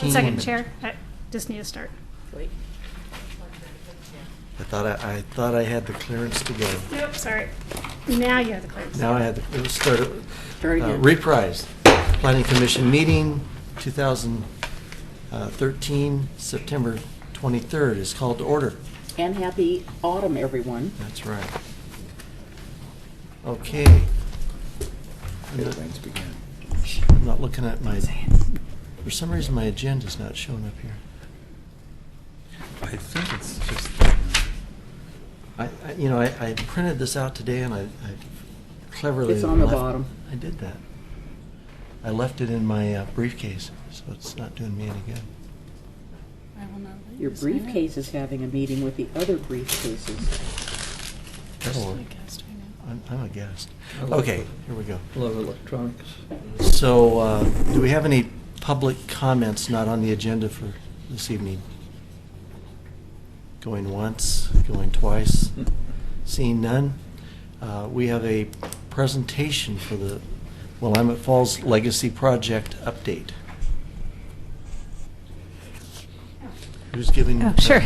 Second, Chair. I just need to start. Wait. I thought I had the clearance to go. Nope, sorry. Now you have the clearance. Now I had the, it was started. Start again. Reprised. Planning Commission meeting, 2013, September 23rd is called to order. And happy autumn, everyone. That's right. Okay. I'm not looking at my, for some reason my agenda's not showing up here. I think it's just. I printed this out today and I cleverly. It's on the left- bottom. I did that. I left it in my briefcase, so it's not doing me any good. I will not let Your you sign it. briefcase is having a meeting with the other briefcases. That'll work. I guessed right now. I'm a guest. I like Okay, it. here we go. Love electronics. So, do we have any public comments not on the agenda for this evening? Going once, going twice, seeing none. We have a presentation for the Willamette Falls Legacy Project update. Who's giving? Oh, sure.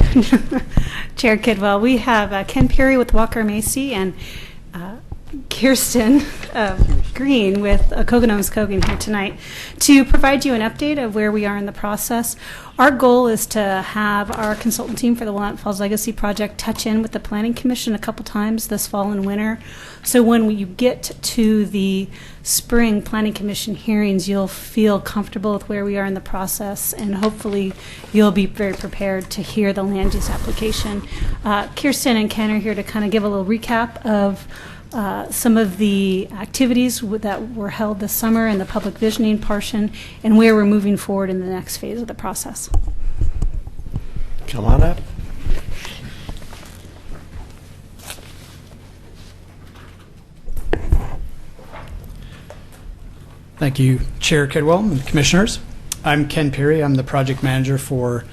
Chair Kidwell, we have Ken Perry with Walker Macy and Kirsten Green with Kokono's Kogan here tonight to provide you an update of where we are in the process. Our goal is to have our consultant team for the Willamette Falls Legacy Project touch in with the Planning Commission a couple times this fall and winter. So when you get to the spring Planning Commission hearings, you'll feel comfortable with where we are in the process, and hopefully you'll be very prepared to hear the land use application. Kirsten and Ken are here to kind of give a little recap of some of the activities that were held this summer in the public visioning portion and where we're moving forward in the next phase of the process. Come on up. Thank you, Chair Kidwell and Commissioners. I'm Ken Perry. I'm the project manager for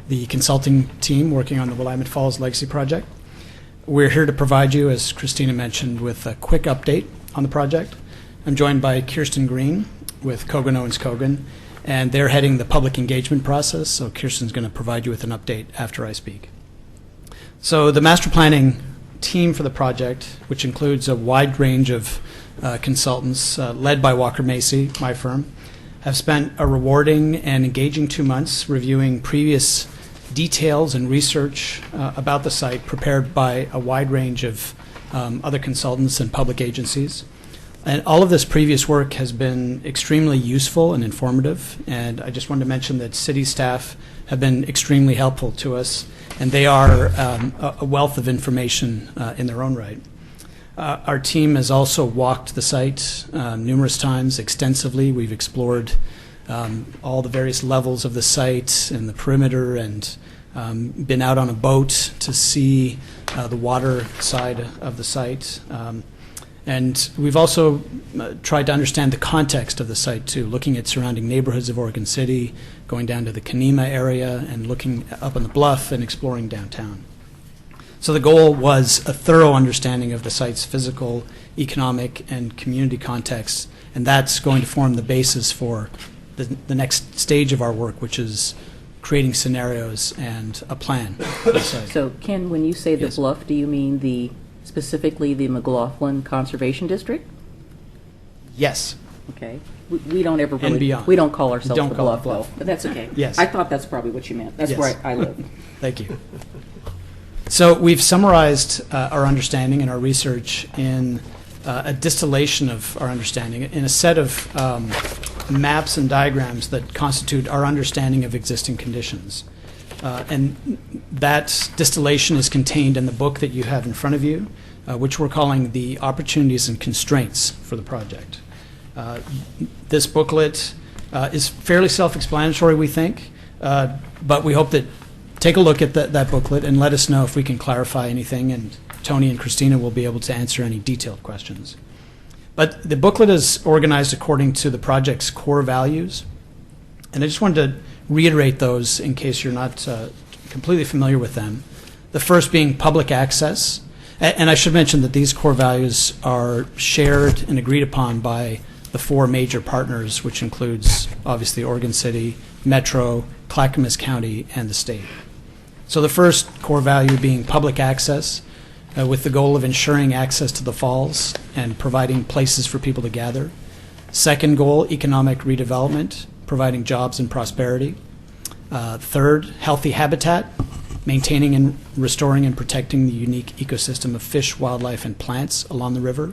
the consulting team working on the Willamette Falls Legacy Project. We're here to provide you, as Christina mentioned, with a quick update on the project. I'm joined by Kirsten Green with Kogan Owens Kogan, and they're heading the public engagement process, so Kirsten's going to provide you with an update after I speak. So the master planning team for the project, which includes a wide range of consultants led by Walker Macy, my firm, have spent a rewarding and engaging 2 months reviewing previous details and research about the site prepared by a wide range of other consultants and public agencies. And all of this previous work has been extremely useful and informative, and I just wanted to mention that city staff have been extremely helpful to us, and they are a wealth of information in their own right. Our team has also walked the site numerous times extensively. We've explored all the various levels of the site and the perimeter, and been out on a boat to see the water side of the site. And we've also tried to understand the context of the site too, looking at surrounding neighborhoods of Oregon City, going down to the Kanema area and looking up on the bluff and exploring downtown. So the goal was a thorough understanding of the site's physical, economic, and community context, and that's going to form the basis for the next stage of our work, which is creating scenarios and a plan for the site. So, Ken, when you say the Yes. bluff, do you mean specifically the McLaughlin Conservation District? Yes. Okay. We don't ever And really, beyond. we don't call ourselves Don't the call it bluff, bluff. though, but that's okay. Yes. I thought that's probably what you meant. That's Yes. where I live. Thank you. So we've summarized our understanding and our research in a distillation of our understanding in a set of maps and diagrams that constitute our understanding of existing conditions. And that distillation is contained in the book that you have in front of you, which we're calling the Opportunities and Constraints for the Project. This booklet is fairly self-explanatory, we think, but we hope that take a look at that booklet and let us know if we can clarify anything, and Tony and Christina will be able to answer any detailed questions. But the booklet is organized according to the project's core values, and I just wanted to reiterate those in case you're not completely familiar with them. The first being public access, and I should mention that these core values are shared and agreed upon by the four major partners, which includes obviously Oregon City, Metro, Clackamas County, and the state. So the first core value being public access, with the goal of ensuring access to the falls and providing places for people to gather. Second goal, economic redevelopment, providing jobs and prosperity. Third, healthy habitat, maintaining and restoring and protecting the unique ecosystem of fish, wildlife, and plants along the river.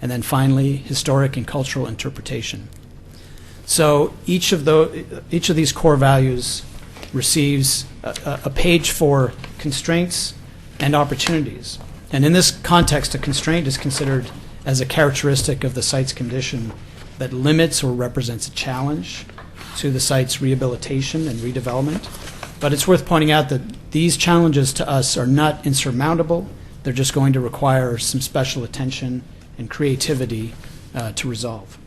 And then finally, historic and cultural interpretation. So each of these core values receives a page for constraints and opportunities. And in this context, a constraint is considered as a characteristic of the site's condition that limits or represents a challenge to the site's rehabilitation and redevelopment. But it's worth pointing out that these challenges to us are not insurmountable. They're just going to require some special attention and creativity to resolve.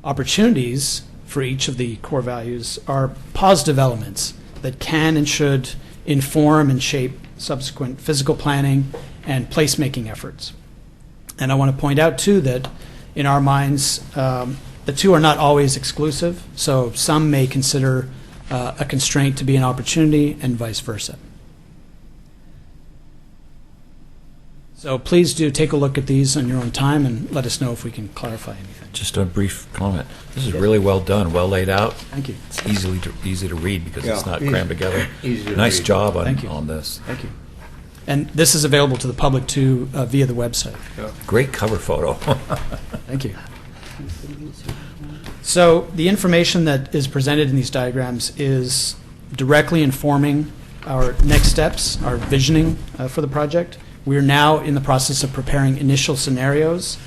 Opportunities for each of the core values are positive elements that can and should inform and shape subsequent physical planning and placemaking efforts. And I want to point out, too, that in our minds, the two are not always exclusive, so some may consider a constraint to be an opportunity and vice versa. So please do take a look at these on your own time and let us know if we can clarify anything. Just a brief comment. This is really well done, well laid out. Thank you. It's easy to read because it's Yeah, not easy- crammed together. easy to Nice read. job Thank you. on this. Thank you. And this is available to the public, too, via the website. Great cover photo. Thank you. So the information that is presented in these diagrams is directly informing our next steps, our visioning for the project. We are now in the process of preparing initial scenarios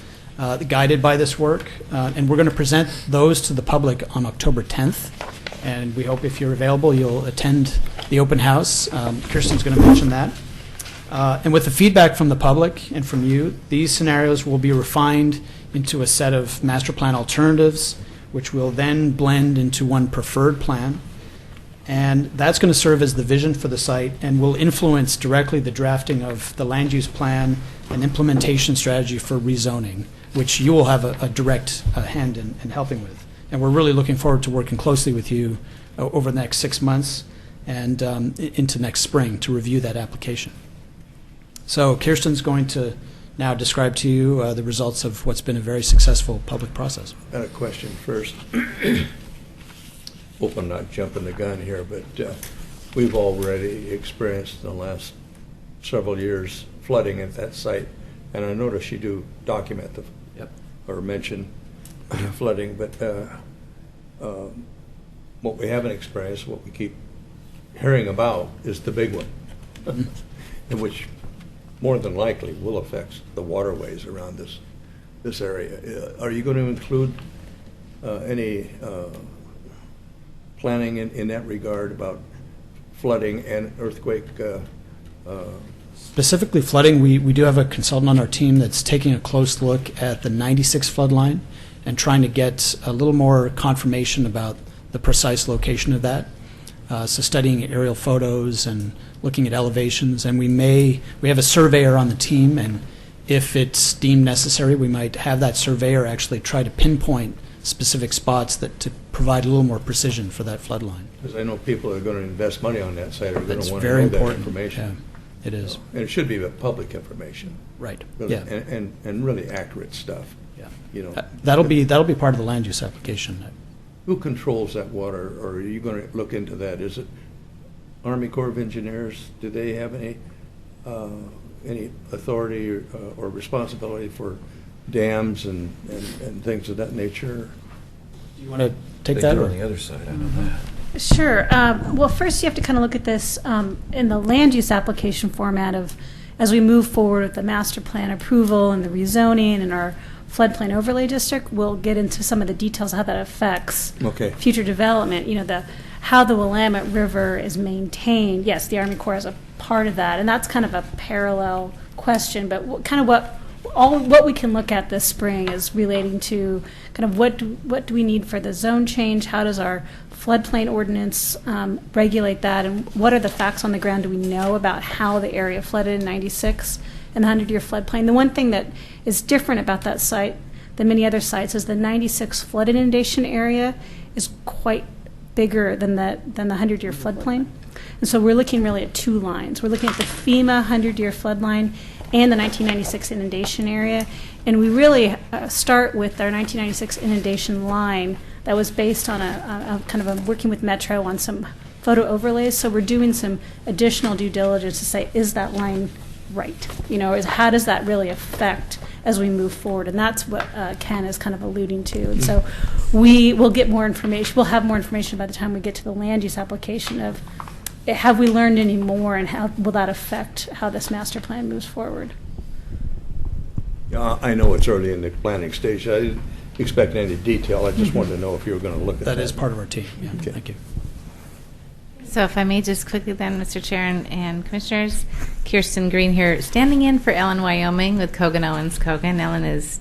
guided by this work, and we're going to present those to the public on October 10th. And we hope if you're available, you'll attend the open house. Kirsten's going to mention that. And with the feedback from the public and from you, these scenarios will be refined into a set of master plan alternatives, which will then blend into one preferred plan. And that's going to serve as the vision for the site and will influence directly the drafting of the land use plan and implementation strategy for rezoning, which you will have a direct hand in helping with. And we're really looking forward to working closely with you over the next 6 months and into next spring to review that application. So Kirsten's going to now describe to you the results of what's been a very successful public process. I had a question first. Hope I'm not jumping the gun here, but we've already experienced in the last several years flooding at that site, and I notice you do document the or mention flooding, but what we haven't experienced, what we keep hearing about, is the big one, in which more than likely will affect the waterways around this area. Are you going to include any planning in that regard about flooding and earthquake? Specifically flooding, we do have a consultant on our team that's taking a close look at the 96 flood line and trying to get a little more confirmation about the precise location of that. So studying aerial photos and looking at elevations, and we have a surveyor on the team, and if it's deemed necessary, we might have that surveyor actually try to pinpoint specific spots to provide a little more precision for that flood line. Because I know people that are going to invest money on that site are going That's to want to very know that important. information. Yeah, it is. And it should be public information, Right. really, Yeah. and really accurate stuff. Yeah. You know, That'll be part of the land use application. who controls that water, or are you going to look into that? Is it Army Corps of Engineers? Do they have any authority or responsibility for dams and things of that nature? Do you want to take They that? do or- on the other side. I don't know. Sure. Well, first you have to kind of look at this in the land use application format of as we move forward with the master plan approval and the rezoning and our floodplain overlay district, we'll get into some of the details of how that affects Okay. future development. You know, how the Willamette River is maintained. Yes, the Army Corps is a part of that, and that's kind of a parallel question. But what we can look at this spring is relating to kind of what do we need for the zone change? How does our floodplain ordinance regulate that? And what are the facts on the ground do we know about how the area flooded in '96 and the 100-year floodplain? The one thing that is different about that site than many other sites is the '96 flood inundation area is quite bigger than the 100-year floodplain. And so we're looking really at two lines. We're looking at the FEMA 100-year flood line and the 1996 inundation area. And we really start with our 1996 inundation line that was based on a kind of a working with Metro on some photo overlays. So we're doing some additional due diligence to say, is that line right? You know, how does that really affect as we move forward? And that's what Ken is kind of alluding to. And so we will get more information. We'll have more information by the time we get to the land use application of, have we learned any more, and how will that affect how this master plan moves forward? Yeah, I know it's early in the planning stage. I didn't expect any detail. I just wanted to know if you were going to look at that. That is part of our team. Yeah, Okay. thank you. So if I may just quickly then, Mr. Chair and Commissioners, Kirsten Green here, standing in for Ellen Wyoming with Kogan Owens Kogan. Ellen is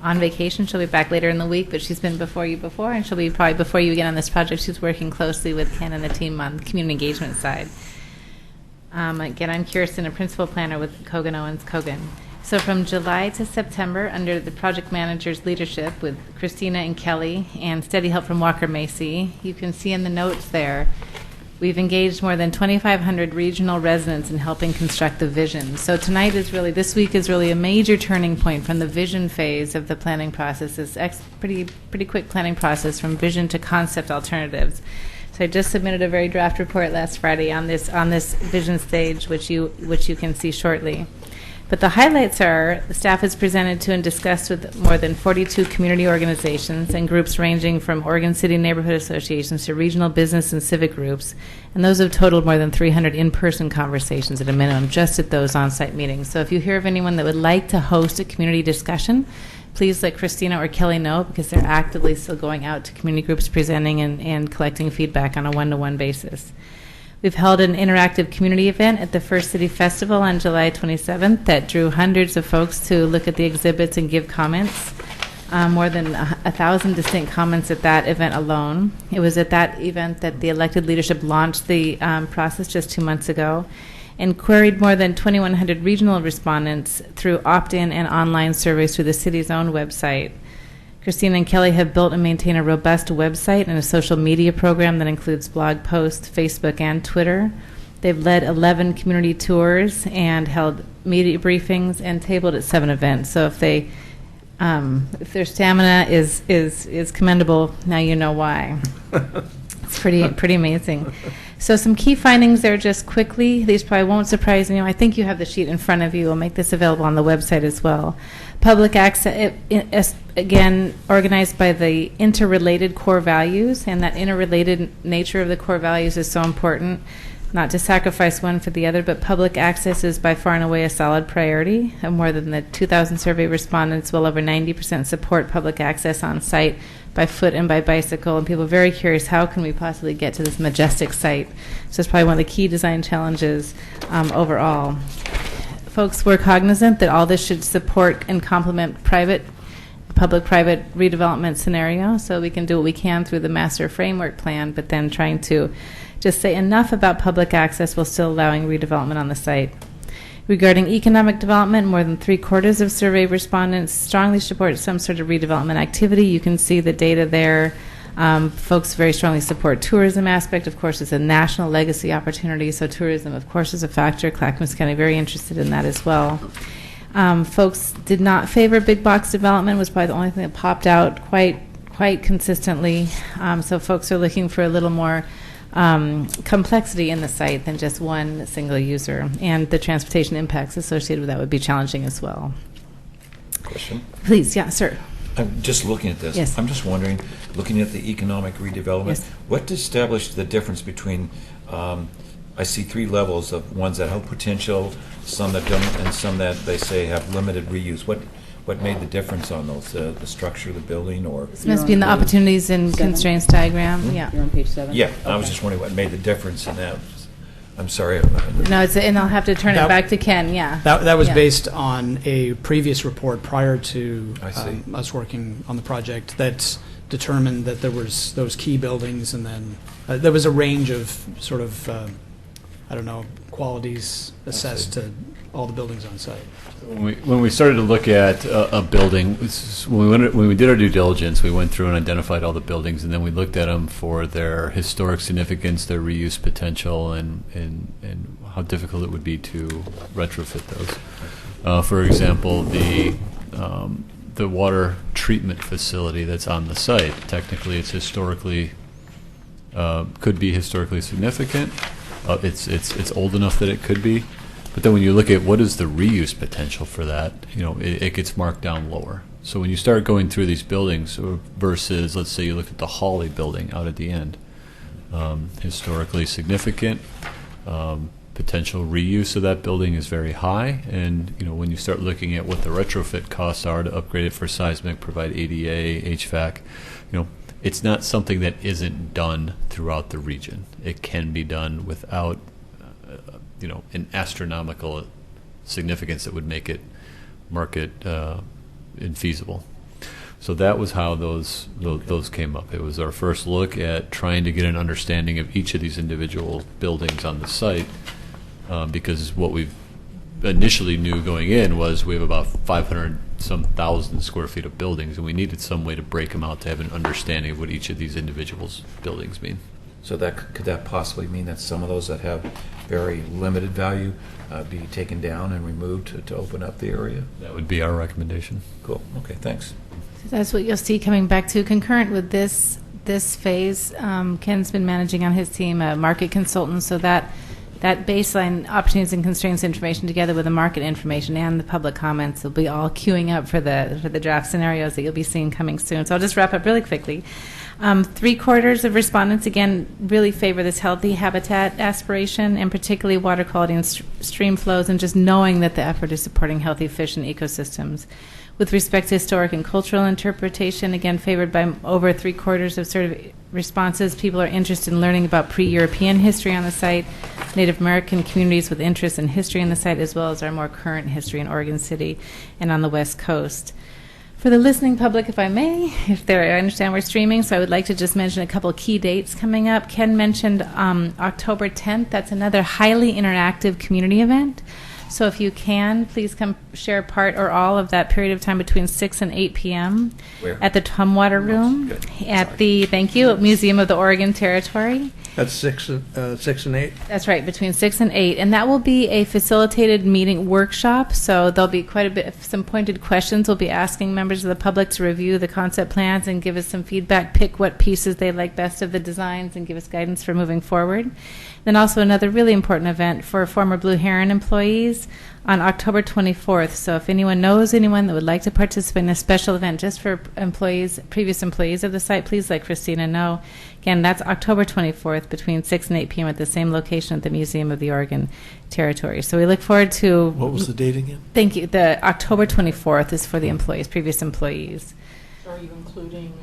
on vacation. She'll be back later in the week, but she's been before you before, and she'll be probably before you again on this project. She's working closely with Ken and the team on the community engagement side. Again, I'm Kirsten, a principal planner with Kogan Owens Kogan. So from July to September, under the project manager's leadership with Christina and Kelly and steady help from Walker Macy, you can see in the notes there, we've engaged more than 2,500 regional residents in helping construct the vision. So tonight is really, this week is really a major turning point from the vision phase of the planning process. It's pretty quick planning process from vision to concept alternatives. So I just submitted a very draft report last Friday on this vision stage, which you can see shortly. But the highlights are, the staff has presented to and discussed with more than 42 community organizations and groups ranging from Oregon City neighborhood associations to regional business and civic groups. And those have totaled more than 300 in-person conversations at a minimum, just at those on-site meetings. So if you hear of anyone that would like to host a community discussion, please let Christina or Kelly know, because they're actively still going out to community groups, presenting and collecting feedback on a one-to-one basis. We've held an interactive community event at the First City Festival on July 27th that drew hundreds of folks to look at the exhibits and give comments. More than 1,000 distinct comments at that event alone. It was at that event that the elected leadership launched the process just 2 months ago and queried more than 2,100 regional respondents through opt-in and online surveys through the city's own website. Christina and Kelly have built and maintain a robust website and a social media program that includes blog posts, Facebook, and Twitter. They've led 11 community tours and held media briefings and tabled at 7 events. So if their stamina is commendable, now you know why. It's pretty amazing. So some key findings there just quickly. These probably won't surprise you. I think you have the sheet in front of you. We'll make this available on the website as well. Public access, again, organized by the interrelated core values, and that interrelated nature of the core values is so important, not to sacrifice one for the other, but public access is by far and away a solid priority. More than the 2,000 survey respondents, well over 90% support public access on site by foot and by bicycle, and people are very curious, how can we possibly get to this majestic site? So it's probably one of the key design challenges overall. Folks, we're cognizant that all this should support and complement public-private redevelopment scenario, so we can do what we can through the master framework plan, but then trying to just say enough about public access while still allowing redevelopment on the site. Regarding economic development, more than 3/4 of survey respondents strongly support some sort of redevelopment activity. You can see the data there. Folks very strongly support tourism aspect. Of course, it's a national legacy opportunity, so tourism, of course, is a factor. Clackamas County very interested in that as well. Folks did not favor big box development, was probably the only thing that popped out quite consistently. So folks are looking for a little more complexity in the site than just one single user, and the transportation impacts associated with that would be challenging as well. Question? Please, yeah, sir. I'm just looking at this. Yes. I'm just wondering, looking at the economic redevelopment, Yes. what established the difference between, I see 3 levels of ones that have potential, some that don't, and some that they say have limited reuse. What made the difference on those? The structure of the building, or? This must be in the opportunities and constraints diagram. Yeah. You're on page 7? Yeah, I was just wondering what made the difference in that. I'm sorry. No, and I'll have to turn it That- back to Ken. Yeah. That was Yeah. based on a previous report prior to I see. us working on the project that determined that there was those key buildings, and then there was a range of sort of qualities assessed to all the buildings on site. When we started to look at a building, when we did our due diligence, we went through and identified all the buildings, and then we looked at them for their historic significance, their reuse potential, and how difficult it would be to retrofit those. For example, the water treatment facility that's on the site, technically it's historically, could be historically significant. It's old enough that it could be. But then when you look at what is the reuse potential for that, it gets marked down lower. So when you start going through these buildings versus, let's say you look at the Hawley building out at the end, historically significant, potential reuse of that building is very high. And, when you start looking at what the retrofit costs are to upgrade it for seismic, provide ADA, HVAC, it's not something that isn't done throughout the region. It can be done without an astronomical significance that would make it market infeasible. So that was how those came up. It was our first look at trying to get an understanding of each of these individual buildings on the site, because what we've initially knew going in was we have about 500-some thousand square feet of buildings, and we needed some way to break them out to have an understanding of what each of these individuals buildings mean. So could that possibly mean that some of those that have very limited value be taken down and removed to open up the area? That would be our recommendation. Cool. Okay, thanks. That's what you'll see coming back to. Concurrent with this phase, Ken's been managing on his team a market consultant, so that baseline opportunities and constraints information together with the market information and the public comments will be all queuing up for the draft scenarios that you'll be seeing coming soon. So I'll just wrap up really quickly. 3/4 of respondents, again, really favor this healthy habitat aspiration, and particularly water quality and stream flows, and just knowing that the effort is supporting healthy fish and ecosystems. With respect to historic and cultural interpretation, again, favored by over 3/4 of sort of responses, people are interested in learning about pre-European history on the site, Native American communities with interest in history on the site, as well as our more current history in Oregon City and on the West Coast. For the listening public, if I may, I understand we're streaming, so I would like to just mention a couple of key dates coming up. Ken mentioned October 10th. That's another highly interactive community event. So if you can, please come share part or all of that period of time between 6 and 8 p.m. Where? At the Tumwater Room Good. at the, thank you, Museum of the Oregon Territory. That's 6 and 8? That's right, between 6 and 8. And that will be a facilitated meeting workshop, so there'll be quite a bit of some pointed questions. We'll be asking members of the public to review the concept plans and give us some feedback, pick what pieces they like best of the designs, and give us guidance for moving forward. Then also another really important event for former Blue Heron employees on October 24th. So if anyone knows anyone that would like to participate in a special event just for employees, previous employees of the site, please let Christina know. Again, that's October 24th between 6 and 8 p.m. at the same location at the Museum of the Oregon Territory. So we look forward to... What was the date again? Thank you. The October 24th is for the employees, previous employees. So are you including,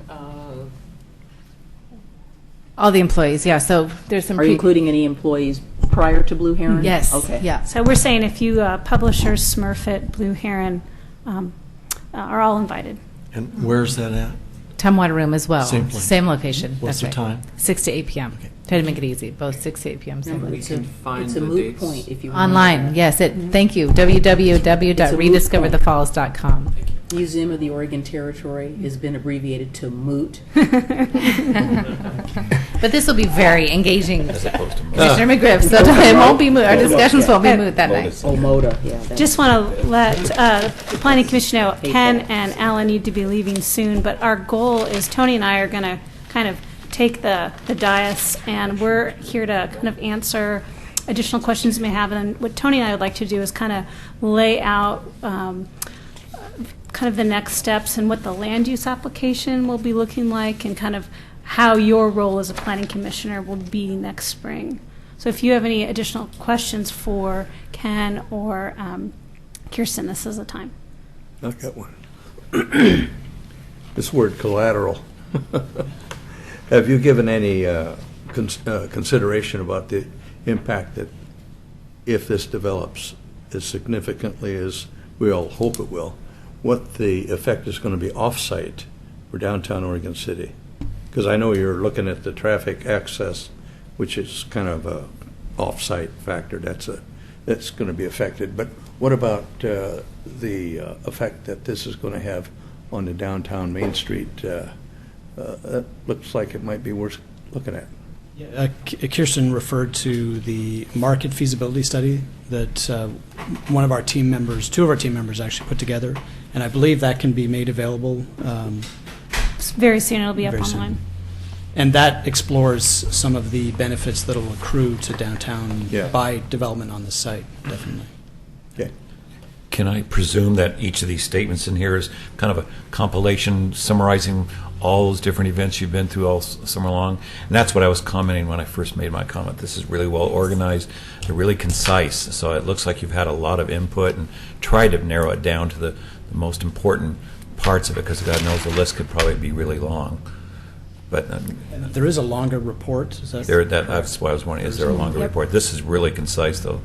All the employees, yeah. So there's some... are you including any employees prior to Blue Heron? Yes. Okay. Yeah. So we're saying if you publishers, Smurfit, Blue Heron are all invited. And where's that at? Tumwater Room as well. Same place. Same location. What's That's the right. time? 6 to 8 p.m. Okay. Try to make it easy. Both 6 to 8 p.m. Same We location. can find it's a the moot dates. point if you want. Online, yes. Thank you. It's a moot www.rediscoverthefalls.com. Museum of the Oregon Territory has been abbreviated to MOOT. But this will be very engaging, As opposed to Commissioner McGriff. So it won't be moot. Our discussions won't be moot that night. Oh, MODA, yeah. that's- Just want to let the Planning Commission know Ken and Alan need to be leaving soon, but our goal is Tony and I are going to kind of take the dais, and we're here to kind of answer additional questions you may have. And what Tony and I would like to do is kind of lay out kind of the next steps and what the land use application will be looking like, and kind of how your role as a planning commissioner will be next spring. So if you have any additional questions for Ken or Kirsten, this is the time. I've got one. This word collateral. Have you given any consideration about the impact that if this develops as significantly as we all hope it will, what the effect is going to be off-site for downtown Oregon City? Because I know you're looking at the traffic access, which is kind of off-site factor, that's going to be affected. But what about the effect that this is going to have on the downtown Main Street? That looks like it might be worth looking at. Kirsten referred to the market feasibility study that one of our team members, two of our team members actually put together, and I believe that can be made available Very soon it'll be up very soon. online. And that explores some of the benefits that will accrue to downtown Yeah. by development on the site, definitely. Okay. Can I presume that each of these statements in here is kind of a compilation summarizing all those different events you've been through all summer long? And that's what I was commenting when I first made my comment. This is really well organized, they're really concise, so it looks like you've had a lot of input and tried to narrow it down to the most important parts of it, because God knows the list could probably be really long. But There is a longer report, is that? that's why I was wondering, is there a longer Yep. report? This is really concise, though.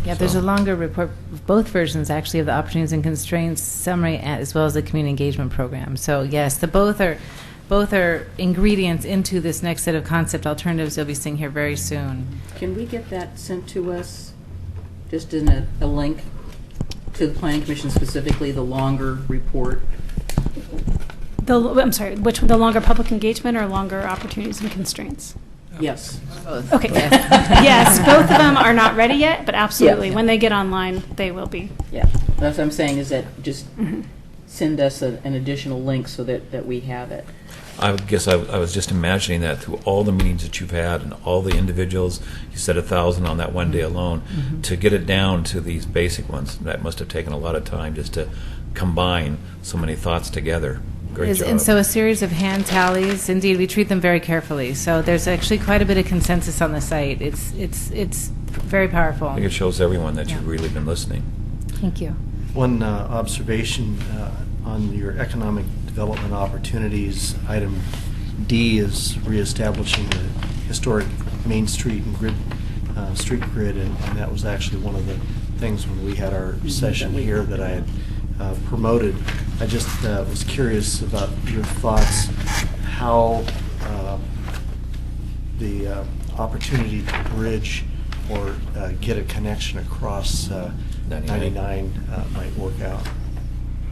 Yeah, there's So- a longer report, both versions actually, of the opportunities and constraints summary as well as the community engagement program. So yes, both are ingredients into this next set of concept alternatives you'll be seeing here very soon. Can we get that sent to us, just in a link to the Planning Commission, specifically the longer report? I'm sorry, the longer public engagement or longer opportunities and constraints? Yes. Okay. Yes, both of them are not ready yet, but absolutely, Yeah. when they get online, they will be. Yeah, that's what I'm saying, is that just send us an additional link so that we have it. I would guess I was just imagining that through all the meetings that you've had and all the individuals, you said 1,000 on that one day alone, to get it down to these basic ones, that must have taken a lot of time just to combine so many thoughts together. Great job. And so a series of hand tallies, indeed, we treat them very carefully. So there's actually quite a bit of consensus on the site. It's very powerful. I think it shows everyone that you've Yeah. really been listening. Thank you. One observation on your economic development opportunities, item D is reestablishing the historic Main Street and street grid, and that was actually one of the things when we had our session here that I had promoted. I just was curious about your thoughts, how the opportunity to bridge or get a connection across 99 might work out.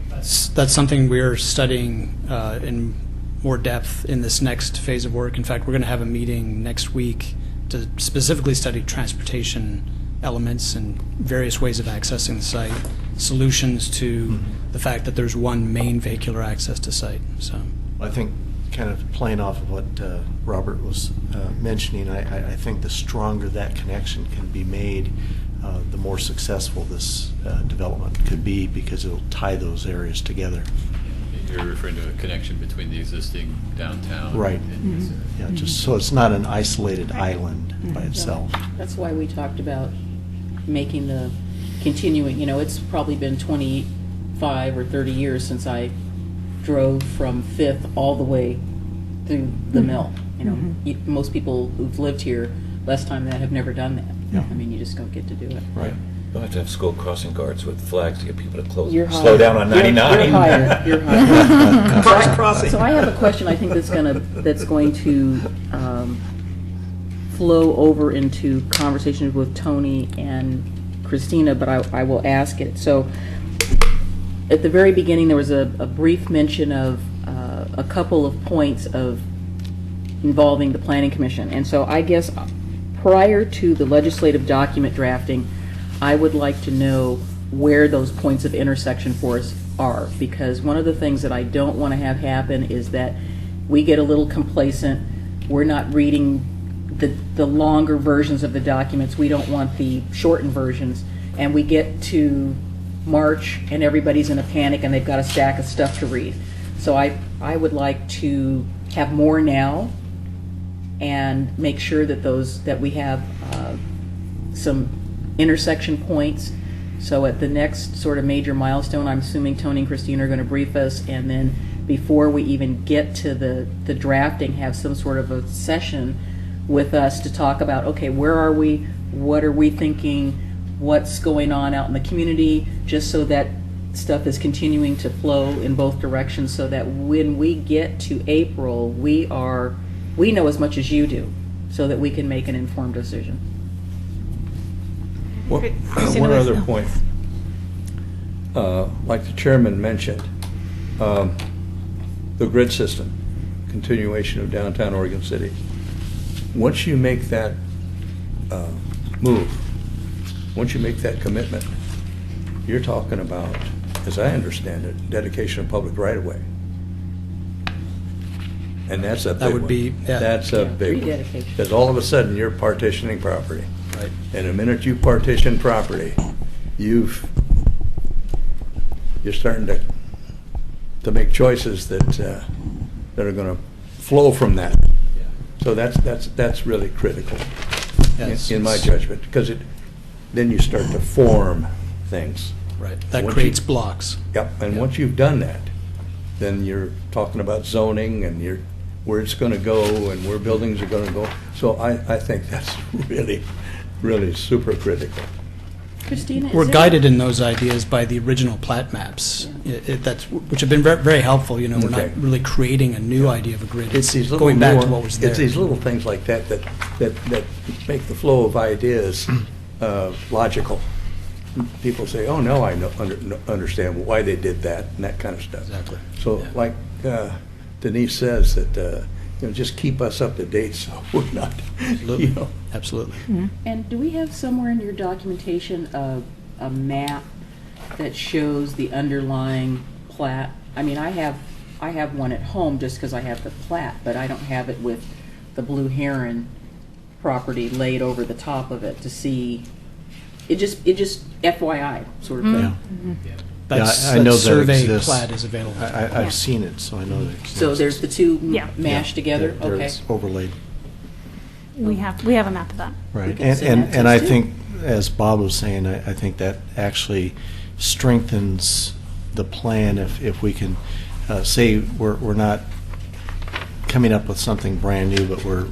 That's something we're studying in more depth in this next phase of work. In fact, we're going to have a meeting next week to specifically study transportation elements and various ways of accessing the site, solutions to the fact that there's one main vehicular access to site. So I think, kind of playing off of what Robert was mentioning, I think the stronger that connection can be made, the more successful this development could be, because it'll tie those areas together. You're referring to a connection between the existing downtown. Right. and- Yeah, just so it's not an isolated island by itself. That's why we talked about making the continuing, it's probably been 25 or 30 years since I drove from Fifth all the way through the mill. Most people who've lived here less time than that have never done that. Yeah. I mean, you just don't get to do it. Right. You'll have to have school crossing guards with flags to get people to You're slow higher. down on 99. You're higher. You're higher. First crossing. So I have a question. I think that's going to flow over into conversations with Tony and Christina, but I will ask it. So at the very beginning, there was a brief mention of a couple of points of involving the Planning Commission, and so I guess prior to the legislative document drafting, I would like to know where those points of intersection for us are, because one of the things that I don't want to have happen is that we get a little complacent, we're not reading the longer versions of the documents, we don't want the shortened versions, and we get to March and everybody's in a panic and they've got a stack of stuff to read. So I would like to have more now and make sure that we have some intersection points. So at the next sort of major milestone, I'm assuming Tony and Christine are going to brief us, and then before we even get to the drafting, have some sort of a session with us to talk about, okay, where are we, what are we thinking, what's going on out in the community, just so that stuff is continuing to flow in both directions, so that when we get to April, we know as much as you do, so that we can make an informed decision. One other point. Like the chairman mentioned, the grid system, continuation of downtown Oregon City. Once you make that move, once you make that commitment, you're talking about, as I understand it, dedication of public right-of-way. And that's a big That would one. be, yeah. That's a Yeah, big one. rededication. Because all of a sudden, you're partitioning property. Right. And the minute you partition property, you're starting to make choices that are going to flow from that. So that's really critical Yes. in my judgment, because then you start to form things. Right. That Once creates you- blocks. Yep, and Yeah. once you've done that, then you're talking about zoning and where it's going to go and where buildings are going to go. So I think that's really, really super critical. Christina, is We're there- guided in those ideas by the original plat maps, which have been very helpful. We're Okay. not really creating a new idea of a grid. It's these little going back to more- what was there. It's these little things like that make the flow of ideas logical. People say, "Oh no, I understand why they did that," and that kind of stuff. Exactly. So, Yeah. like Denise says, that just keep us up to date, so we're not. Absolutely. Absolutely. And do we have somewhere in your documentation a map that shows the underlying plat? I mean, I have one at home just because I have the plat, but I don't have it with the Blue Heron property laid over the top of it to see. It just FYI sort of thing. That's, I know that survey exists. plat is available. I've seen it, so I know that it exists. So there's the two Yeah. mashed together? There Okay. it's overlaid. We have a map of that. Right, can and, send that to and us I too. think, as Bob was saying, I think that actually strengthens the plan if we can say we're not coming up with something brand new, but we're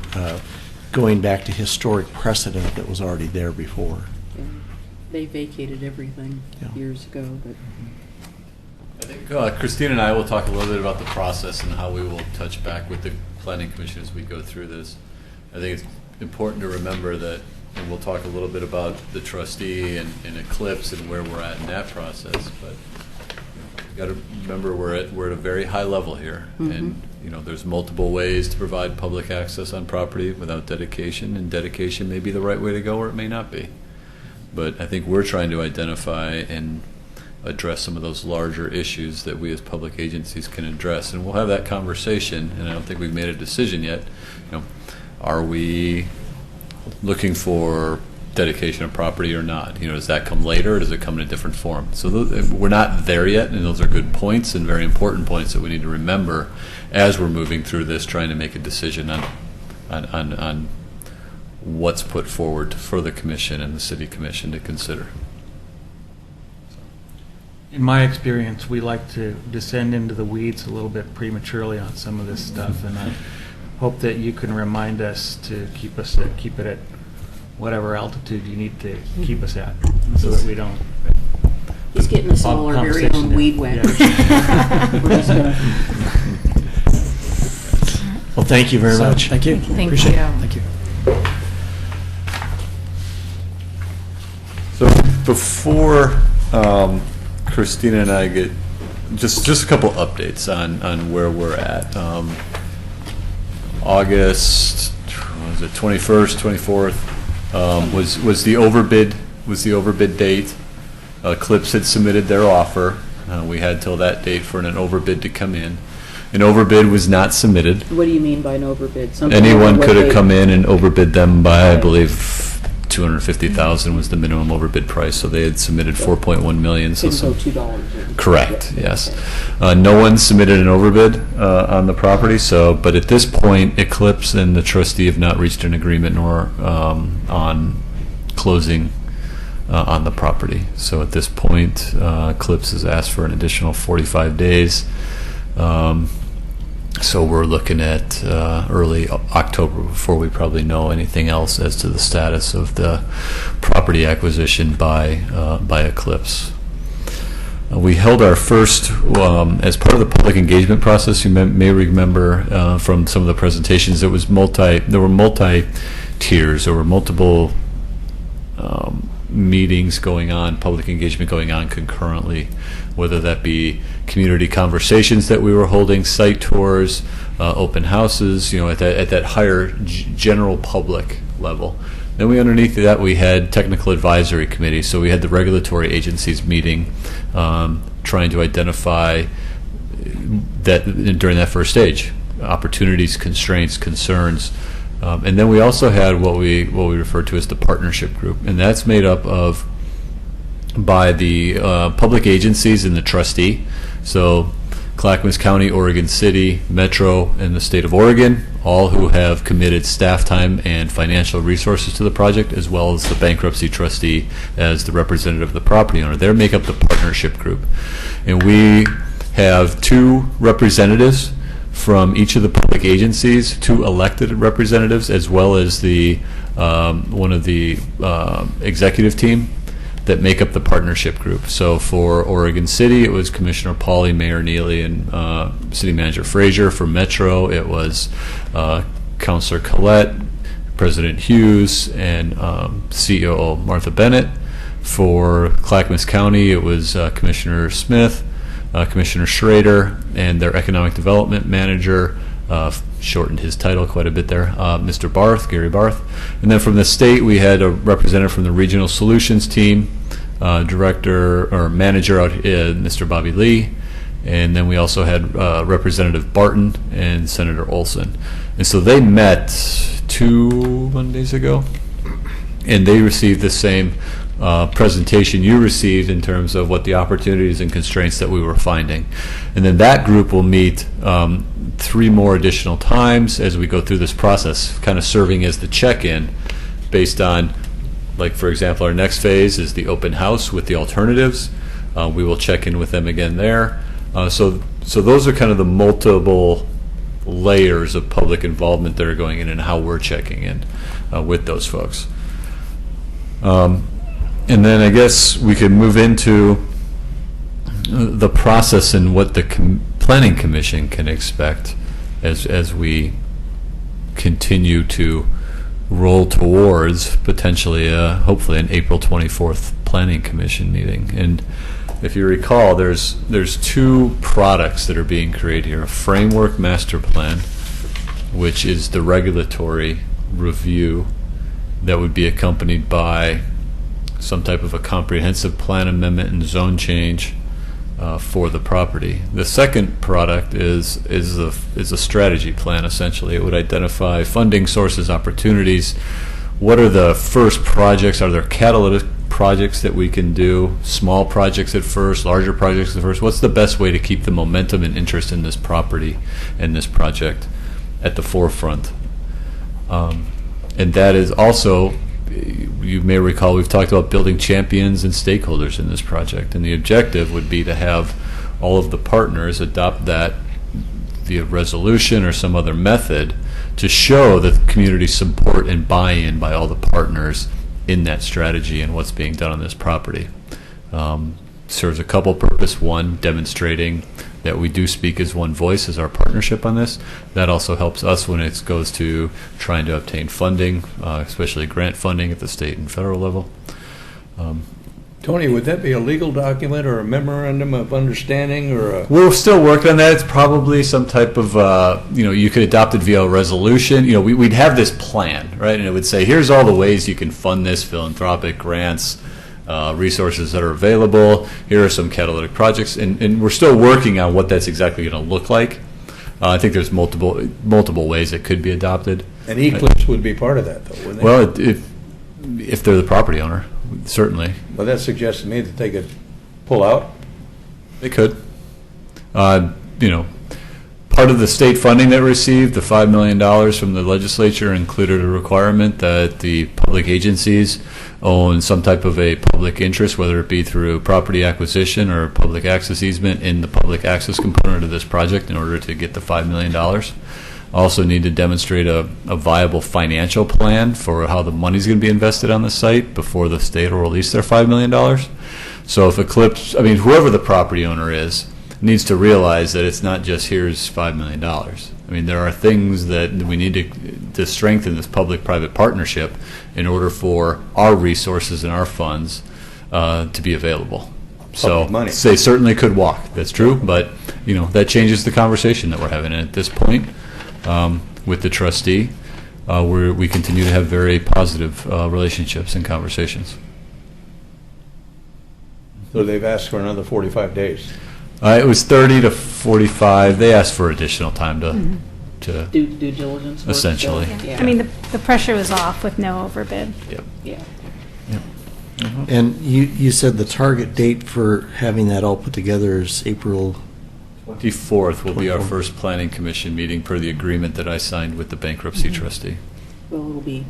going back to historic precedent that was already there before. They vacated everything Yeah. years ago, but. I think Christina and I will talk a little bit about the process and how we will touch back with the planning commission as we go through this. I think it's important to remember that, and we'll talk a little bit about the trustee and Eclipse and where we're at in that process, but you got to remember we're at a very high level here, and there's multiple ways to provide public access on property without dedication, and dedication may be the right way to go or it may not be. But I think we're trying to identify and address some of those larger issues that we as public agencies can address. And we'll have that conversation, and I don't think we've made a decision yet. Are we looking for dedication of property or not? Does that come later or does it come in a different form? So we're not there yet, and those are good points and very important points that we need to remember as we're moving through this, trying to make a decision on what's put forward for the commission and the city commission to consider. In my experience, we like to descend into the weeds a little bit prematurely on some of this stuff, and I hope that you can remind us to keep it at whatever altitude you need to keep us at, so that we don't. He's getting us all our very own Conversation. weed whackers. We're just gonna- Well, thank you very So, much. Thank you. Thank Appreciate you. it. Thank you. So before Christina and I get, just a couple updates on where we're at. August, was it 21st, 24th, was the overbid date. Eclipse had submitted their offer. We had till that date for an overbid to come in. An overbid was not submitted. What do you mean by an overbid? Something Anyone over what could have they- come in and overbid them by, I Right. believe, $250,000 was the minimum overbid price, so they had submitted $4.1 million. So Couldn't go some, $2. correct, Yeah. yes. No one submitted an overbid on the property, but at this point, Eclipse and the trustee have not reached an agreement nor on closing on the property. So at this point, Eclipse has asked for an additional 45 days. So we're looking at early October before we probably know anything else as to the status of the property acquisition by Eclipse. We held our first, as part of the public engagement process, you may remember from some of the presentations, there were multi-tiers, there were multiple meetings going on, public engagement going on concurrently, whether that be community conversations that we were holding, site tours, open houses, at that higher general public level. Then underneath that we had technical advisory committees. So we had the regulatory agencies meeting, trying to identify that during that first stage, opportunities, constraints, concerns. And then we also had what we refer to as the partnership group, and that's made up of by the public agencies and the trustee. So Clackamas County, Oregon City, Metro, and the state of Oregon, all who have committed staff time and financial resources to the project, as well as the bankruptcy trustee as the representative of the property owner. They make up the partnership group. And we have 2 representatives from each of the public agencies, 2 elected representatives, as well as the one of the executive team that make up the partnership group. So for Oregon City, it was Commissioner Pauly, Mayor Neely, and City Manager Frazier. For Metro, it was Councilor Collette, President Hughes, and COO Martha Bennett. For Clackamas County, it was Commissioner Smith, Commissioner Schrader, and their Economic Development Manager, shortened his title quite a bit there, Mr. Barth, Gary Barth. And then from the state, we had a representative from the Regional Solutions team, director or manager out, Mr. Bobby Lee. And then we also had Representative Barton and Senator Olson. And so they met 2 Mondays ago, and they received the same presentation you received in terms of what the opportunities and constraints that we were finding. And then that group will meet 3 more additional times as we go through this process, kind of serving as the check-in based on, like, for example, our next phase is the open house with the alternatives. We will check in with them again there. So those are kind of the multiple layers of public involvement that are going in and how we're checking in with those folks. And then I guess we could move into the process and what the Planning Commission can expect as we continue to roll towards potentially, hopefully, an April 24th Planning Commission meeting. And if you recall, there's 2 products that are being created here: a framework master plan, which is the regulatory review that would be accompanied by some type of a comprehensive plan amendment and zone change for the property. The second product is a strategy plan. Essentially, it would identify funding sources, opportunities. What are the first projects? Are there catalytic projects that we can do? Small projects at first, larger projects at first. What's the best way to keep the momentum and interest in this property and this project at the forefront? And that is also, you may recall, we've talked about building champions and stakeholders in this project, and the objective would be to have all of the partners adopt that via resolution or some other method to show the community support and buy-in by all the partners in that strategy and what's being done on this property. Serves a couple purpose. One, demonstrating that we do speak as one voice as our partnership on this. That also helps us when it goes to trying to obtain funding, especially grant funding at the state and federal level. Tony, would that be a legal document or a memorandum of understanding or a... We're still working on that. It's probably some type of, you could adopt it via a resolution. We'd have this plan, right? And it would say, here's all the ways you can fund this: philanthropic grants, resources that are available. Here are some catalytic projects, and we're still working on what that's exactly going to look like. I think there's multiple ways it could be adopted. And Eclipse would be part of that, though, wouldn't they? Well, if they're the property owner, certainly. Well, that suggests to me that they could pull out. They could. Part of the state funding that received, the $5 million from the legislature, included a requirement that the public agencies own some type of a public interest, whether it be through property acquisition or public access easement, in the public access component of this project in order to get the $5 million. Also need to demonstrate a viable financial plan for how the money's going to be invested on the site before the state will release their $5 million. So if Eclipse, whoever the property owner is, needs to realize that it's not just here's $5 million. I mean, there are things that we need to strengthen this public-private partnership in order for our resources and our funds to be available. So Public money. they certainly could walk. That's true, but that changes the conversation that we're having. And at this point, with the trustee, we continue to have very positive relationships and conversations. So they've asked for another 45 days. It was 30 to 45. They asked for additional time to Due diligence work. Essentially. so, yeah. I mean, the pressure was off with no overbid. Yep. Yeah. And you said the target date for having that all put together is April, 24th will be our 24th. first planning commission meeting per the agreement that I signed with the bankruptcy trustee. Well, it'll be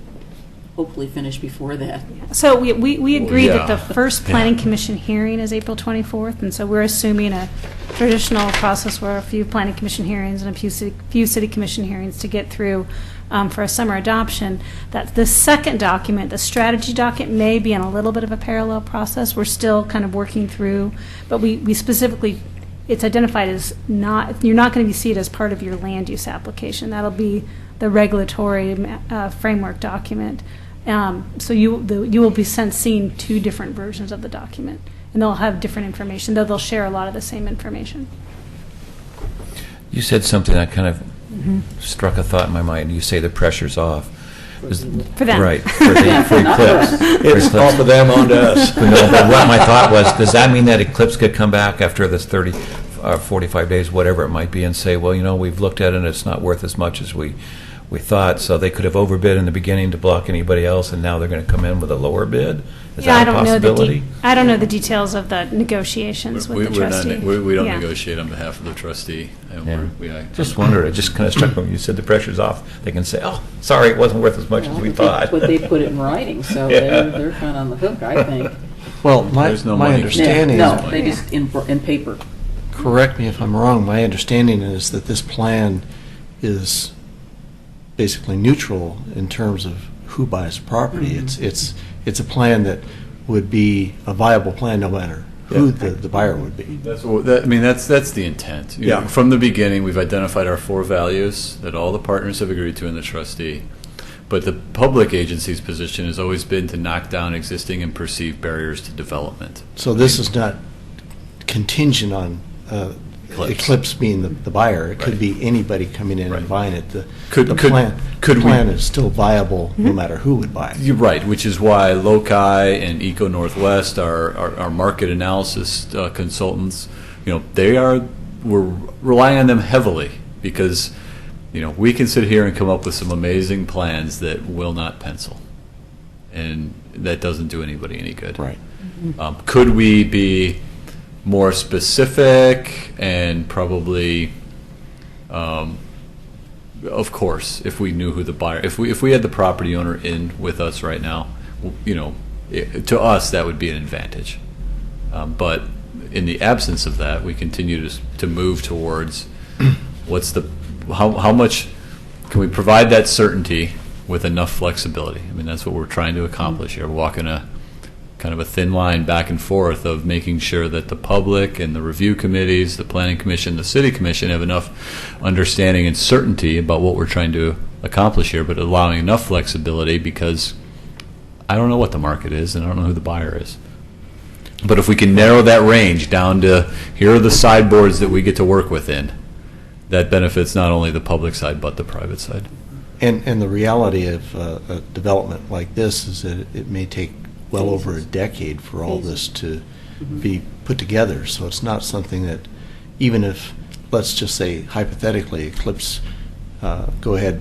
hopefully finished before that. So we agreed that the Yeah. first planning commission hearing is April 24th, and so we're assuming a traditional process where a few planning commission hearings and a few city commission hearings to get through for a summer adoption. That the second document, the strategy document, may be in a little bit of a parallel process. We're still kind of working through, but we specifically, it's identified as not, you're not going to see it as part of your land use application. That'll be the regulatory framework document. So you will be seeing two different versions of the document, and they'll have different information, though they'll share a lot of the same information. You said something that kind of struck a thought in my mind. You say the pressure's off. For them. Right, for Eclipse. It's off of them onto us. No, but what my thought was, does that mean that Eclipse could come back after this 30, 45 days, whatever it might be, and say, well, we've looked at it and it's not worth as much as we thought, so they could have overbid in the beginning to block anybody else, and now they're going to come in with a lower bid? Is Yeah, that a possibility? I don't know the details of the negotiations with the trustee. We don't Yeah. negotiate on behalf of the trustee. And Yeah. we Just wondered, it just kind of struck me when you said the pressure's off. They can say, oh, sorry, it wasn't worth as much as we thought. But they put it in writing, so they're kind of on the hook, I think. well, my There's no my money. understanding No, is, they just in paper. correct me if I'm wrong, my understanding is that this plan is basically neutral in terms of who buys property. It's a plan that would be a viable plan no matter who the buyer would be. That's the intent. You know, Yeah. from the beginning, we've identified our 4 values that all the partners have agreed to in the trustee. But the public agency's position has always been to knock down existing and perceived barriers to development. So this is not contingent on Eclipse being the buyer. It could Right. be anybody coming in Right. and buying it. The Could plan we- is still viable no matter who would buy it. You're right, which is why Loci and Eco Northwest, our market analysis consultants, we're relying on them heavily because, we can sit here and come up with some amazing plans that will not pencil, and that doesn't do anybody any good. Right. Could we be more specific and probably, of course, if we knew who the buyer, if we had the property owner in with us right now, to us that would be an advantage. But in the absence of that, we continue to move towards how much can we provide that certainty with enough flexibility? I mean, that's what we're trying to accomplish here. We're walking a kind of a thin line back and forth of making sure that the public and the review committees, the planning commission, the city commission have enough understanding and certainty about what we're trying to accomplish here, but allowing enough flexibility because I don't know what the market is and I don't know who the buyer is. But if we can narrow that range down to here are the sideboards that we get to work within, that benefits not only the public side but the private side. And the reality of a development like this is that it may take well over a decade for all this to be put together. So it's not something that, even if, let's just say hypothetically, Eclipse go ahead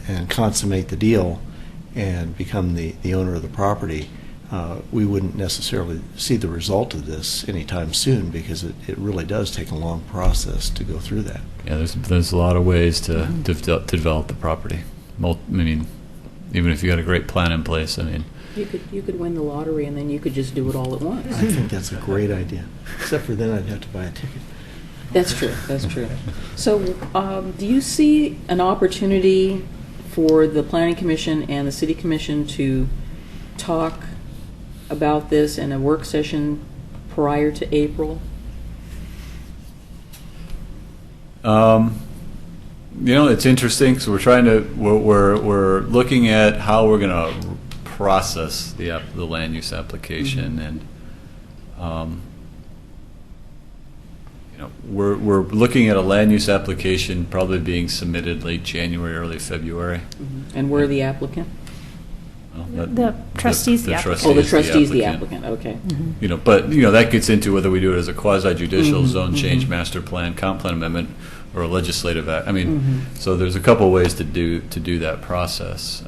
and consummate the deal and become the owner of the property, we wouldn't necessarily see the result of this anytime soon because it really does take a long process to go through that. Yeah, there's a lot of ways to develop the property. Even if you got a great plan in place, You could win the lottery and then you could just do it all at once. I think that's a great idea, except for then I'd have to buy a ticket. That's true, that's true. So, do you see an opportunity for the Planning Commission and the City Commission to talk about this in a work session prior to April? It's interesting because we're looking at how we're going to process the land use application, and we're looking at a land use application probably being submitted late January, early February. And we're the applicant? The trustees, the applicant. Oh, the trustees, the applicant, okay. But that gets into whether we do it as a quasi-judicial zone change, master plan, comp plan amendment, or a legislative act. So there's a couple of ways to do that process.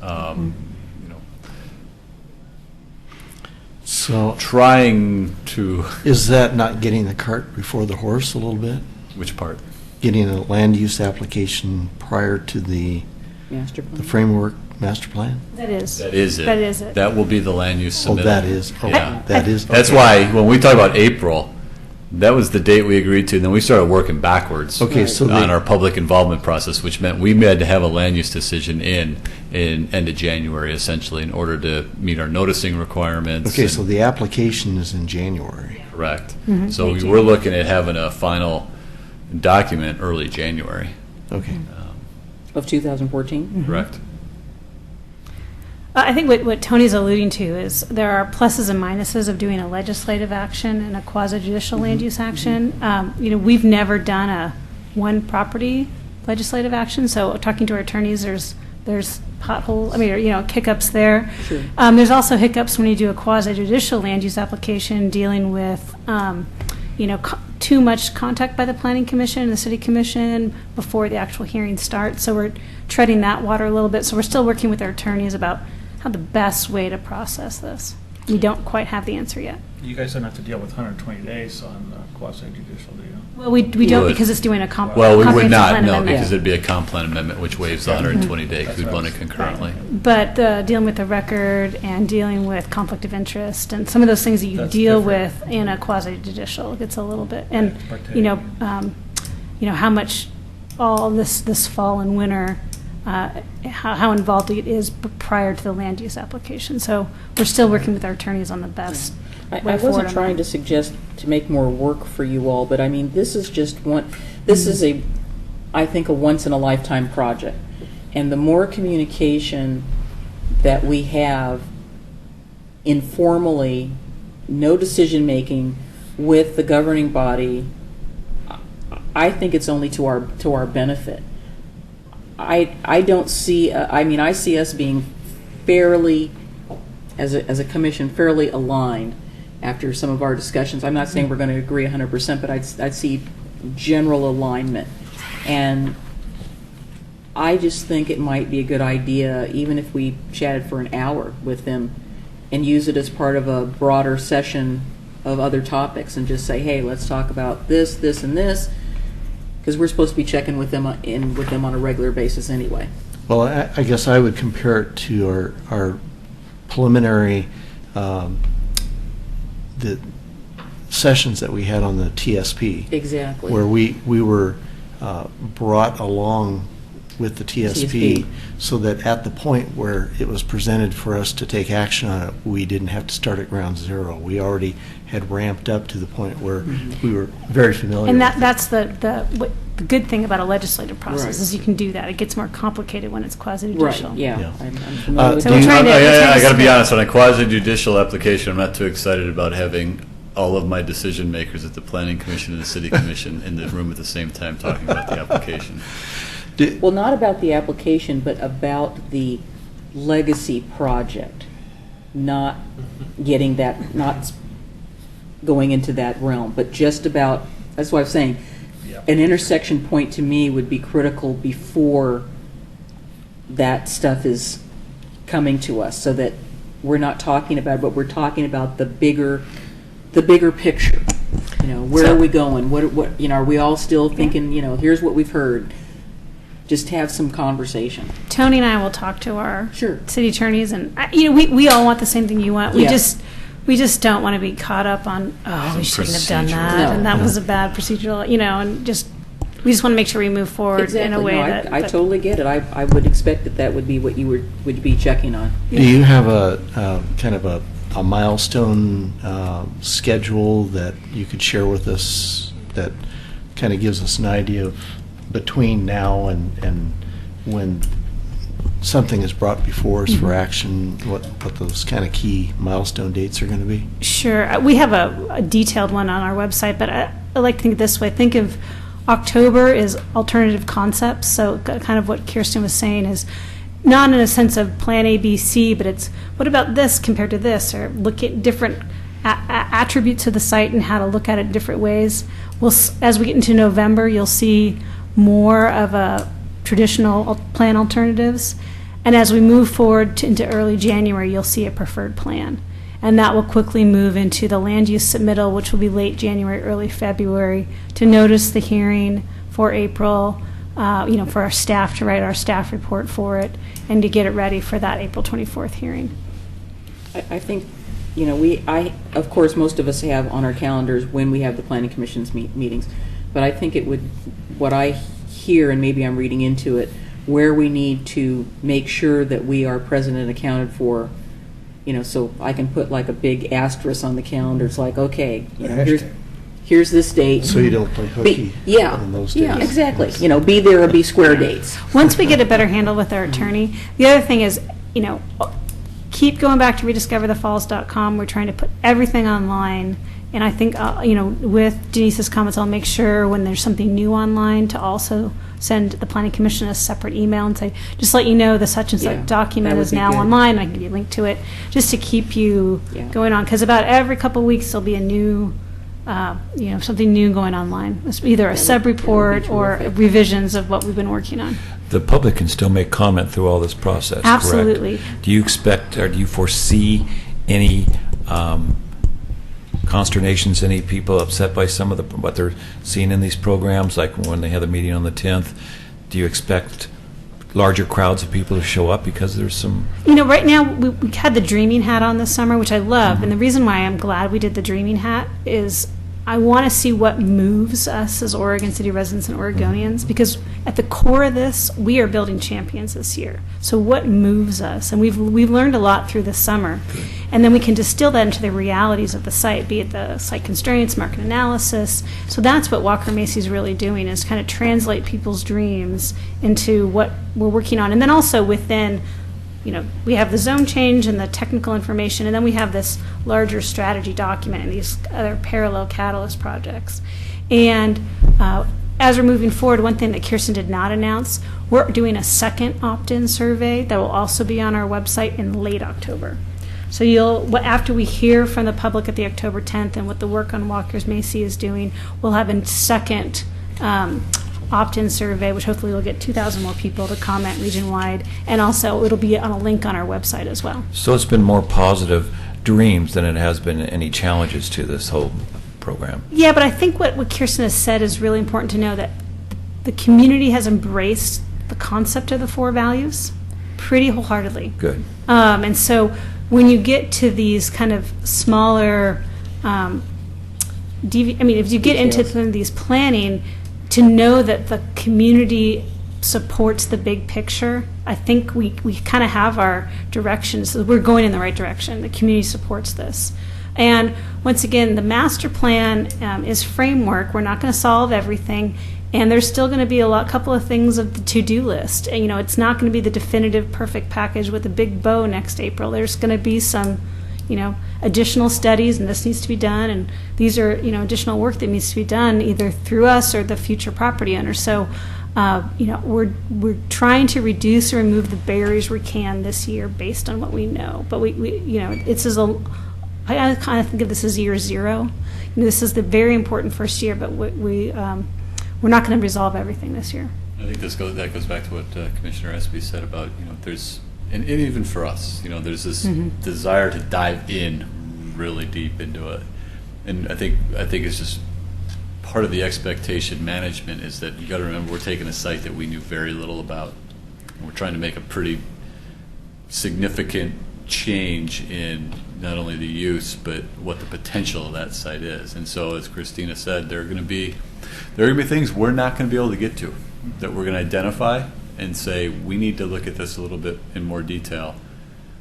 So Trying to, is that not getting the cart before the horse a little bit? which part? Getting a land use application prior to the Master plan? framework master plan? That is. That is it. That is it. That will be the land use Oh, submittal. that is, okay, Yeah. that is. That's okay. why, when we talk about April, that was the date we agreed to, and then we started working backwards Okay, so on the- our public involvement process, which meant we had to have a land use decision in end of January, essentially, in order to meet our noticing requirements. Okay, and- so the application is in January. Correct. Mhm. So Late we're looking at having a final document early January. Okay. Of 2014? Correct. I think what Tony's alluding to is there are pluses and minuses of doing a legislative action and a quasi-judicial land use action. We've never done a one property legislative action, so talking to our attorneys, there's hiccups there. Sure. There's also hiccups when you do a quasi-judicial land use application dealing with, too much contact by the planning commission and the city commission before the actual hearing starts. So we're treading that water a little bit. So we're still working with our attorneys about how the best way to process this. We don't quite have the answer yet. You guys don't have to deal with 120 days on quasi-judicial, do you? Well, we don't would. because it's doing a Well, we would comprehensive not, plan no, amendment. because it'd be a comp plan amendment, which waives the 120 day, because we'd run it concurrently. But dealing with the record and dealing with conflict of interest and some of those things that you That's deal different. with in a quasi-judicial gets a little bit, and, Right. how much all this fall and winter, how involved it is prior to the land use application. So we're still working with our attorneys on the best I way forward wasn't on trying that. to suggest to make more work for you all, but this is just this is I think, a once-in-a-lifetime project. And the more communication that we have informally, no decision-making with the governing body, I think it's only to our benefit. I don't see, I see us being fairly, as a commission, fairly aligned after some of our discussions. I'm not saying we're going to agree 100%, but I'd see general alignment. And I just think it might be a good idea, even if we chatted for an hour with them, and use it as part of a broader session of other topics, and just say, hey, let's talk about this, this, and this, because we're supposed to be checking with them on a regular basis anyway. Well, I guess I would compare it to our preliminary, the sessions that we had on the TSP. Exactly. Where we were brought along with the TSP so that at the point where it was presented for us to take action on it, we didn't have to start at ground zero. We already had ramped up to the point where we were very familiar And with it. that's the good thing about a legislative process Right. is you can do that. It gets more complicated when it's Right, quasi-judicial. yeah. Yeah. I'm familiar with So do we're you- trying to. we're trying I got to be split- honest, on a quasi-judicial application, I'm not too excited about having all of my decision makers at the planning commission and the city commission in the room at the same time talking about the application. Well, not about the application, but about the legacy project, not getting that, not going into that realm, but just about, that's what I'm saying, an intersection point to me would be critical before that stuff is coming to us, so that we're not talking about it, but we're talking about the bigger picture. Where are we going? What are we all still thinking, here's what we've heard. Just have some conversation. Tony and I will talk to our Sure. city attorneys, and we all want the same thing you want. We Yeah. just don't want to be caught up on, we shouldn't have done that, No. and that was a bad procedural, and we just want to make sure we move forward in a way No, that. I totally get it. I would expect that would be what you would be checking on. Do you have a kind of a milestone schedule that you could share with us that kind of gives us an idea of between now and when something is brought before us for action, what those kind of key milestone dates are going to be? Sure. We have a detailed one on our website, but I like to think this way. Think of October is alternative concepts. So kind of what Kirsten was saying is not in a sense of plan A, B, C, but it's what about this compared to this, or look at different attributes of the site and how to look at it in different ways. As we get into November, you'll see more of a traditional plan alternatives. And as we move forward into early January, you'll see a preferred plan. And that will quickly move into the land use submittal, which will be late January, early February, to notice the hearing for April, for our staff to write our staff report for it, and to get it ready for that April 24th hearing. I think, of course, most of us have on our calendars when we have the planning commission's meetings, but I think what I hear, and maybe I'm reading into it, where we need to make sure that we are present and accounted for, so I can put like a big asterisk on the calendar. It's like, okay, here's this date. So you don't play hooky on those days. Yeah, exactly. Be there or be square dates. Once we get a better handle with our attorney, the other thing is, keep going back to rediscoverthefalls.com. We're trying to put everything online. And I think, with Denise's comments, I'll make sure when there's something new online to also send the Planning Commission a separate email and say, just let you know the such and such document is now online. I can give you a link to it just to keep you going on. Because about every couple of weeks there'll be a new, something new going online. It's either a sub-report or revisions of what we've been working on. The public can still make comment through all this process, Absolutely. correct? Do you expect, or do you foresee any consternations, any people upset by some of what they're seeing in these programs, like when they have the meeting on the 10th? Do you expect larger crowds of people to show up because there's some... right now we had the Dreaming Hat on this summer, which I love, and the reason why I'm glad we did the Dreaming Hat is I want to see what moves us as Oregon City residents and Oregonians, because at the core of this, we are building champions this year. So what moves us? And we've learned a lot through the summer. And then we can distill that into the realities of the site, be it the site constraints, market analysis. So that's what Walker Macy is really doing, is kind of translate people's dreams into what we're working on. And then also within, we have the zone change and the technical information, and then we have this larger strategy document and these other parallel catalyst projects. And as we're moving forward, one thing that Kirsten did not announce, we're doing a second opt-in survey that will also be on our website in late October. So after we hear from the public at the October 10th and what the work on Walker's Macy is doing, we'll have a second opt-in survey, which hopefully will get 2,000 more people to comment region-wide, and also it'll be on a link on our website as well. So it's been more positive dreams than it has been any challenges to this whole program. Yeah, but I think what Kirsten has said is really important to know, that the community has embraced the concept of the 4 values pretty wholeheartedly. Good. And so when you get to these kind of smaller, if you get into some of these planning, to know that the community supports the big picture, I think we kind of have our direction. So we're going in the right direction. The community supports this. And once again, the master plan is framework. We're not going to solve everything. And there's still going to be couple of things of the to-do list. And, it's not going to be the definitive perfect package with a big bow next April. There's going to be some, additional studies, and this needs to be done. And these are, additional work that needs to be done either through us or the future property owner. So, we're trying to reduce or remove the barriers we can this year based on what we know. But I kind of think of this as year 0. This is the very important first year, but we're not going to resolve everything this year. I think that goes back to what Commissioner Espy said about, there's, and even for us, there's this desire to dive in really deep into it. And I think it's just part of the expectation management is that you got to remember we're taking a site that we knew very little about. And we're trying to make a pretty significant change in not only the use but what the potential of that site is. And so, as Christina said, there are going to be things we're not going to be able to get to, that we're going to identify and say we need to look at this a little bit in more detail.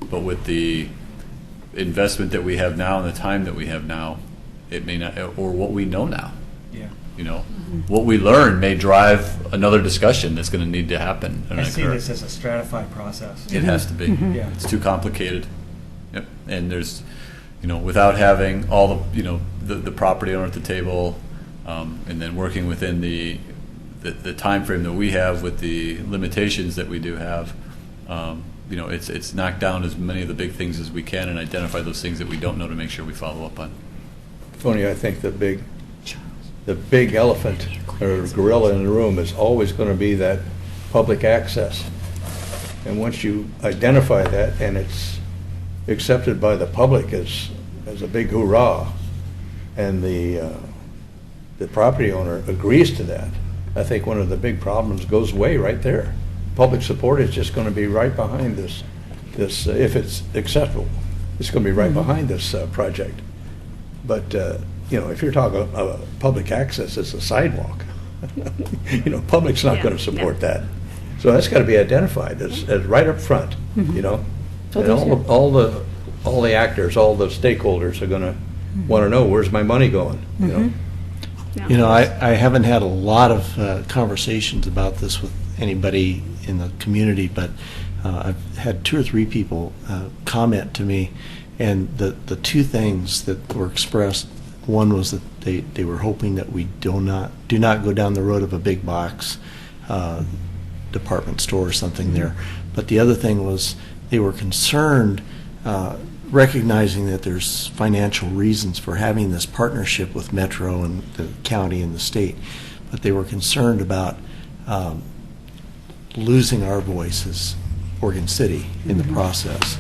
But with the investment that we have now and the time that we have now, it may not, or what we know now, you know, what we learn may drive another discussion that's going to need to happen and I see occur. this as a stratified process. It has to be. Yeah. It's too complicated. Yep. And there's, you know, without having all the, you know, the property owner at the table, and then working within the time frame that we have with the limitations that we do have, you know, it's knocked down as many of the big things as we can and identify those things that we don't know to make sure we follow up on. Tony, I think the big elephant or gorilla in the room is always going to be that public access. And once you identify that and it's accepted by the public as a big hoorah, and the property owner agrees to that, I think one of the big problems goes away right there. Public support is just going to be right behind this, if it's acceptable, it's going to be right behind this project. But, you know, if you're talking public access, it's a sidewalk. You know, public's not going to support that. So that's got to be identified as right up front, you know? And all the actors, all the stakeholders are going to want to know, where's my money going, you know? You know, I haven't had a lot of conversations about this with anybody in the community, but I've had 2 or 3 people comment to me, and the 2 things that were expressed, one was that they were hoping that we do not go down the road of a big box department store or something there. But the other thing was they were concerned, recognizing that there's financial reasons for having this partnership with Metro and the county and the state, but they were concerned about losing our voice as Oregon City in the process.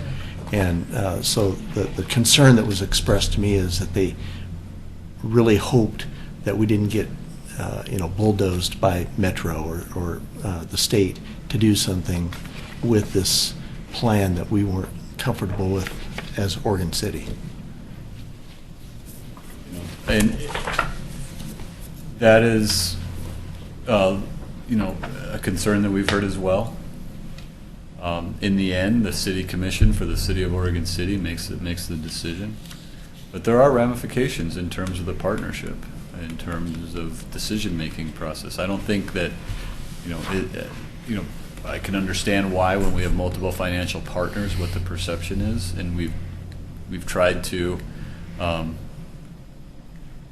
And so the concern that was expressed to me is that they really hoped that we didn't get you know, bulldozed by Metro or the state to do something with this plan that we weren't comfortable with as Oregon City. And that is, you know, a concern that we've heard as well. In the end, the city commission for the city of Oregon City makes the decision. But there are ramifications in terms of the partnership, in terms of decision-making process. I don't think that, you know, I can understand why when we have multiple financial partners what the perception is, and we've tried to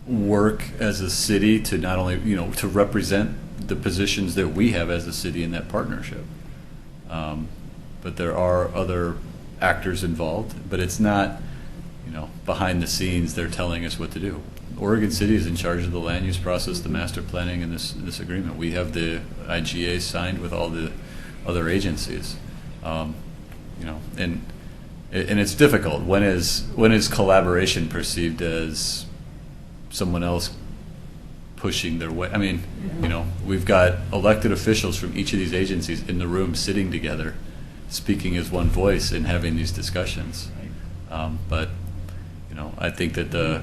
work as a city to not only, you know, to represent the positions that we have as a city in that partnership. But there are other actors involved, but it's not, you know, behind the scenes they're telling us what to do. Oregon City is in charge of the land use process, the master planning, and this agreement. We have the IGA signed with all the other agencies, you know, and it's difficult. When is collaboration perceived as someone else pushing their way? I mean, you know, we've got elected officials from each of these agencies in the room sitting together, speaking as one voice and having these discussions. But, you know, I think that the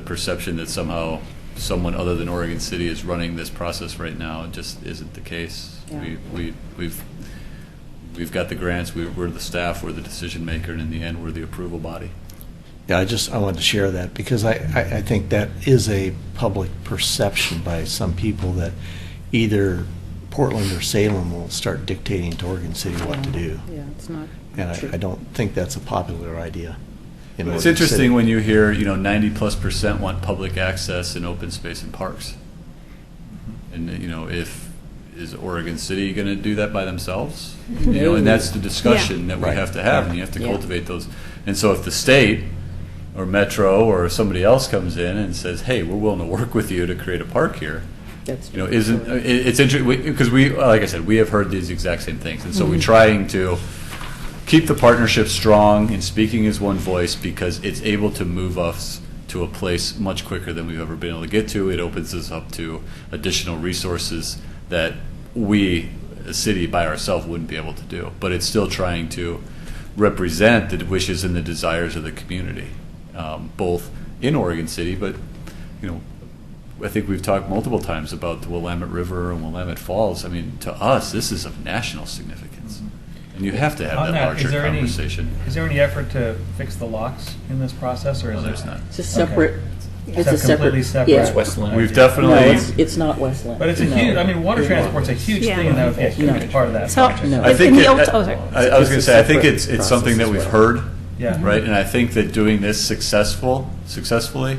perception that somehow someone other than Oregon City is running this process right now just isn't the case. Yeah. We've got the grants, we're the staff, we're the decision maker, and in the end, we're the approval body. Yeah, I wanted to share that because I think that is a public perception by some people that either Portland or Salem will start dictating to Oregon City what to do. Yeah, it's not And true. I don't think that's a popular idea. in It's Oregon interesting City. when you hear, you know, 90+% want public access and open space and parks. And, you know, is Oregon City going to do that by themselves? You know, and that's the discussion that we Right. have to have, and you have to Yeah. cultivate those. And so if the state or Metro or somebody else comes in and says, hey, we're willing to work with you to create a park here, That's you know, it's interesting, because we, like I said, we have heard these exact same things. And so we're trying to keep the partnership strong and speaking as one voice because it's able to move us to a place much quicker than we've ever been able to get to. It opens us up to additional resources that we, a city by ourselves, wouldn't be able to do. But it's still trying to represent the wishes and the desires of the community, both in Oregon City, but, you know, I think we've talked multiple times about the Willamette River and Willamette Falls. I mean, to us, this is of national significance. And you have to have On that that, larger conversation. Is there any effort to fix the locks in this process, or is No, there there's not. It's a separate It's Is that a separate, completely separate? yeah. It's Westland. We've No, definitely. it's not Westland. But it's a No. huge, I mean, water transport's a huge Yeah. thing, and that would be a huge part of that So- project. No. I In think the it- old- oh, sorry. I was going to say, I think It's a it's separate something that process we've as well. heard, Yeah. right? And I think that doing this successfully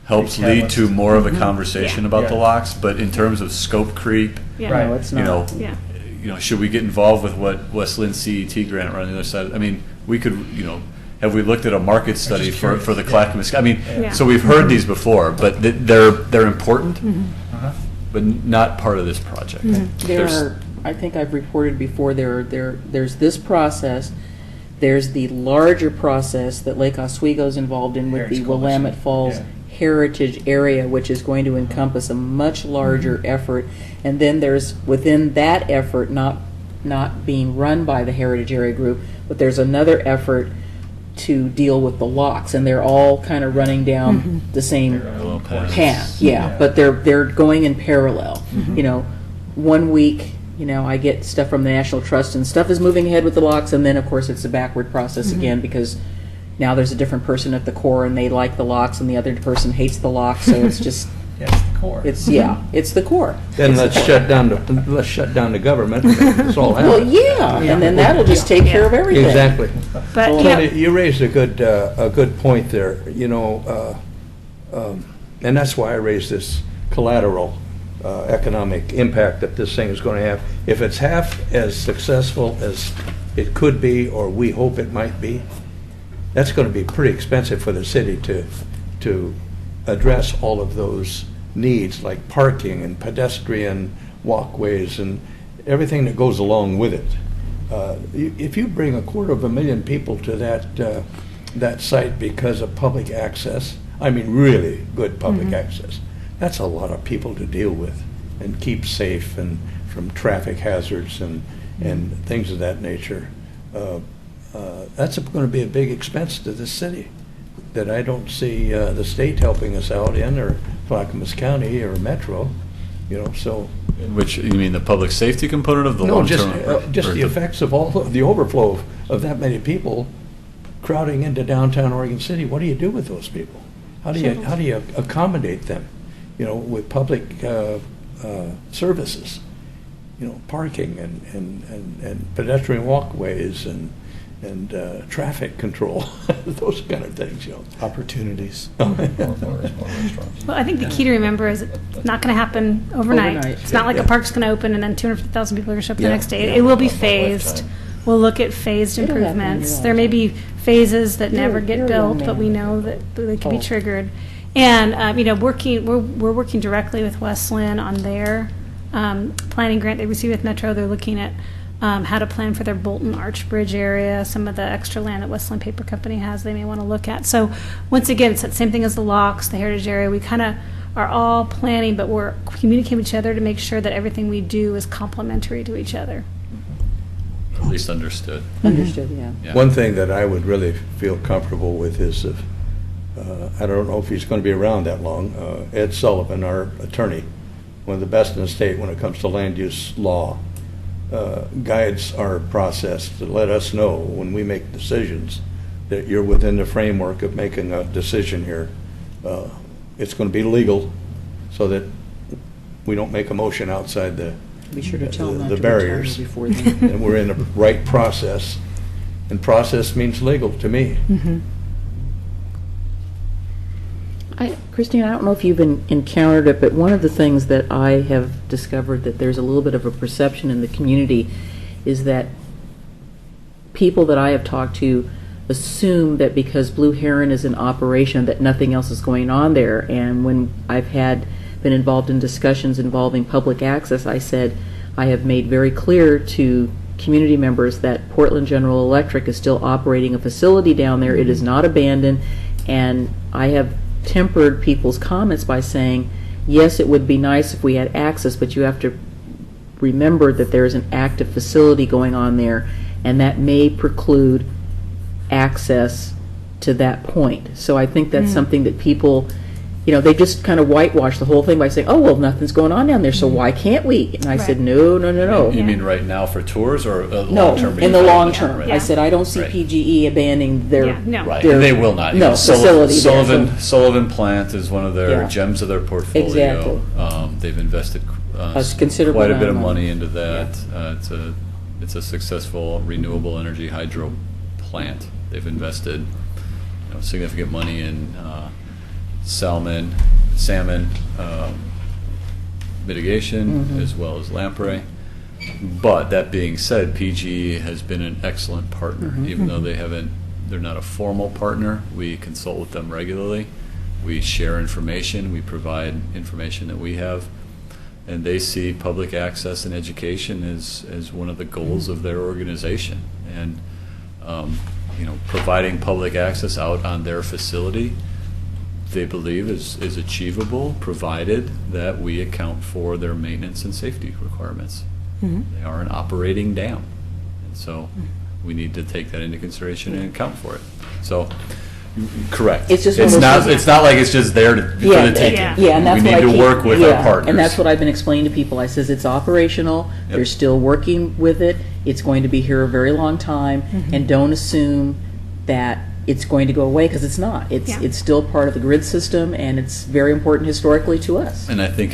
helps Yeah, lead let's- to more of a conversation Yeah. about the Yeah. locks. But in terms of scope creep, Yeah. Right. No, it's you know, not. Yeah. should we get involved with what West Lynn CET grant on the other side? I mean, we could, have we looked at a market study just for curious, the yeah. Clackamas? I mean, Yeah. so we've heard these before, but they're important, Uh-huh. but not part of this project. There There's- are, I think I've reported before, there's this process, there's the larger process that Lake Oswego's involved in with the Heritage Willamette Coalition, Falls yeah. Heritage Area, which is going to encompass a much larger effort. And then there's, within that effort, not being run by the Heritage Area Group, but there's another effort to deal with the locks, and they're all kind of running down the same Parallel paths. path, yeah, but they're going in parallel. You know, 1 week, I get stuff from the National Trust, and stuff is moving ahead with the locks, and then, of course, it's a backward process again, because now there's a different person at the Corps, and they like the locks, and the other person hates the locks, so it's just, Yeah, it's the core. it's the Corps. Then It's the let's Corps. shut down the government and make this all happen. Well, yeah, and then that'll just take care of everything. Exactly. But, Tony, you raised a good point there, and that's why I raised this collateral economic impact that this thing is going to have. If it's half as successful as it could be, or we hope it might be, that's going to be pretty expensive for the city to address all of those needs, like parking and pedestrian walkways and everything that goes along with it. If you bring 250,000 people to that site because of public access, I mean really good public access, that's a lot of people to deal with and keep safe and from traffic hazards and things of that nature. That's going to be a big expense to the city that I don't see the state helping us out in, or Clackamas County or Metro, so. Which, you mean the public safety component of the No, long-term? just or the effects of all of the overflow of that many people crowding into downtown Oregon City. What do you do with those people? How do you accommodate them, with public services, parking and pedestrian walkways and traffic control, those kind of things, Opportunities. Well, I think the key to remember is it's not going to happen overnight. Overnight. It's not like Yeah. a park's going to open and then 250,000 people are going to show up the Yeah. next day. Yeah. It will be Not my phased. lifetime. We'll look at phased It'll happen in improvements. your There may be phases that never You're get a young built, but man. we know that they can be Oh. triggered. And we're working directly with West Lynn on their planning grant they received with Metro. They're looking at how to plan for their Bolton Arch Bridge area, some of the extra land that West Lynn Paper Company has they may want to look at. So once again, it's that same thing as the locks, the heritage area. We kind of are all planning, but we're communicating with each other to make sure that everything we do is complementary to each other. At least understood. Understood, yeah. Yeah. One thing that I would really feel comfortable with is if, I don't know if he's going to be around that long, Ed Sullivan, our attorney, one of the best in the state when it comes to land use law, guides our process to let us know when we make decisions that you're within the framework of making a decision here. It's going to be legal so that we don't make a motion outside Be sure to tell them not the to retire barriers. before then. And we're in the right process. And process means legal to me. Christine, I don't know if you've encountered it, but one of the things that I have discovered that there's a little bit of a perception in the community is that people that I have talked to assume that because Blue Heron is in operation that nothing else is going on there. And when I've been involved in discussions involving public access, I said I have made very clear to community members that Portland General Electric is still operating a facility down there. It is not abandoned, and I have tempered people's comments by saying, yes, it would be nice if we had access, but you have to remember that there is an active facility going on there, and that may preclude access to that point. So I think that's something that people they just kind of whitewashed the whole thing by saying, oh, well, nothing's going on down there, so why can't we? And I said, Right. no. You mean right now for tours or No, long-term? in the long term. Right. I said, I don't see Right. PGE abandoning their, Yeah, no. Right, their- and they will not. You No, know, facility there, so- Sullivan Plant is one of their Yeah. gems of their portfolio. Exactly. They've invested A considerable quite a bit of amount of money into that. It's a successful renewable energy hydro plant. They've invested significant money in salmon mitigation as well as lamprey. But that being said, PGE has been an excellent partner, even though they're not a formal partner. We consult with them regularly. We share information. We provide information that we have. And they see public access and education as one of the goals of their organization. And, providing public access out on their facility, they believe is achievable, provided that we account for their maintenance and safety requirements. They are an operating dam. And so we need to take that into consideration and account for it. So, correct. It's just one of those not. things- It's not like it's just there for the taking. Yeah, and that's we what need I to keep- work with yeah, our partners. And that's what I've been explaining to people. I says, it's operational, they're still working with it, it's going to be here a very long time, and don't assume that it's going to go away, because it's not. It's still part of the grid system, and it's very important historically to us. And I think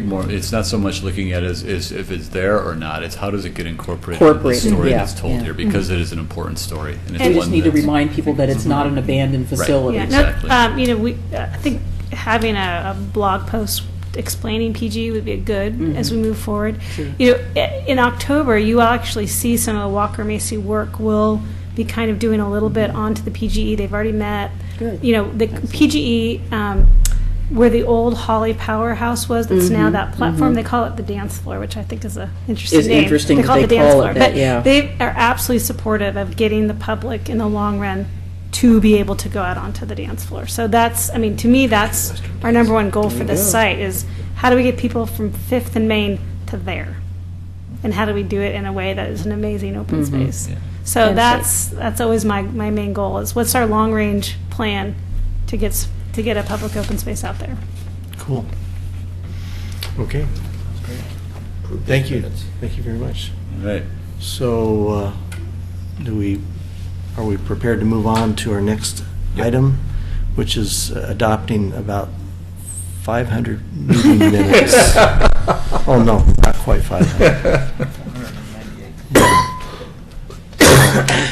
more. It's not so much looking at it as if it's there or not. It's how does it get incorporated into the Incorporated, story yeah, that's told yeah. here, because it is an important story. And it's We one just need to that's- remind people that it's not an abandoned facility. Yeah, Exactly. I think having a blog post explaining PG would be good as we move forward. In October, you will actually see some of the Walker Macy work. We'll be kind of doing a little bit onto the PGE. They've already met. Good. The PGE, where the old Holly Powerhouse was, that's now that platform. They call it the dance floor, which I think is a interesting It's name. interesting They that call it they the dance call it floor, that, but yeah. they are absolutely supportive of getting the public in the long run to be able to go out onto the dance floor. So that's, to me, that's our number one goal for this site is how do we get people from 5th and Main to there? And how do we do it in a way that is an amazing open space? Yeah. So And that's always my main goal is what's our long range plan to get a public open space out there. Cool. Okay. Thank you. Thank you very much. Right. So, are we prepared to move on to our next item, which is adopting about 500 meeting minutes? Oh, no, not quite 500.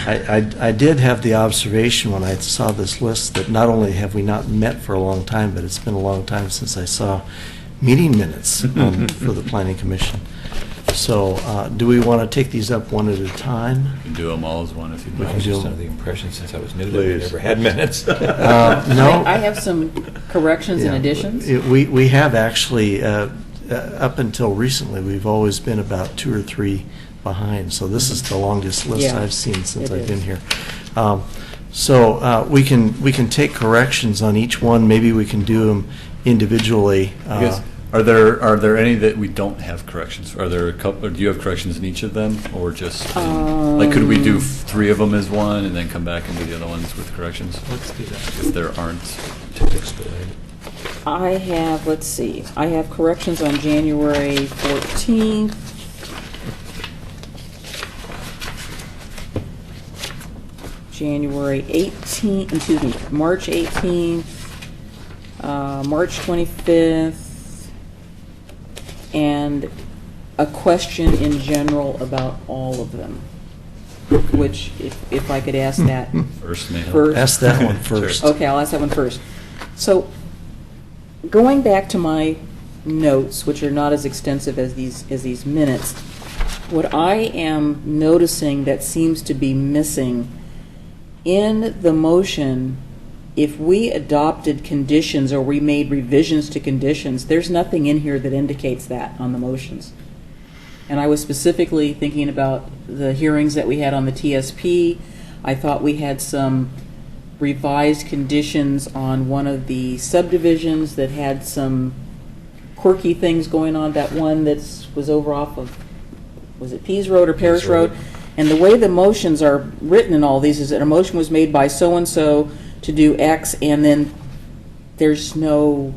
I did have the observation when I saw this list that not only have we not met for a long time, but it's been a long time since I saw meeting minutes for the Planning Commission. So do we want to take these up one at a time? You can do them all as one if you'd We like. can I was do just them. under the impression, since I was new, that we Please. never had minutes. No? I have some corrections and Yeah. additions. We have actually, up until recently, we've always been about 2 or 3 behind, so this is the longest list Yeah, I've seen since it I've been is. here. So we can take corrections on each one, maybe we can do them individually. I guess, are there any that we don't have corrections for? Are there a couple, or do you have corrections in each of them, or just, like, could we do 3 of them as one and then come back and do the other ones with corrections? Let's do that. If there aren't. I have, let's see, I have corrections on January 14th. January 18th, excuse me, March 18th, March 25th, and a question in general about all of them, which, if I could ask that First, may help. first. Ask that one first. Okay, I'll ask that one first. So, going back to my notes, which are not as extensive as these minutes, what I am noticing that seems to be missing in the motion, if we adopted conditions or we made revisions to conditions, there's nothing in here that indicates that on the motions. And I was specifically thinking about the hearings that we had on the TSP. I thought we had some revised conditions on one of the subdivisions that had some quirky things going on. That one that was over off of, was it Pease Road or Parish Road? And the way the motions are written in all these is that a motion was made by so-and-so to do X, and then there's no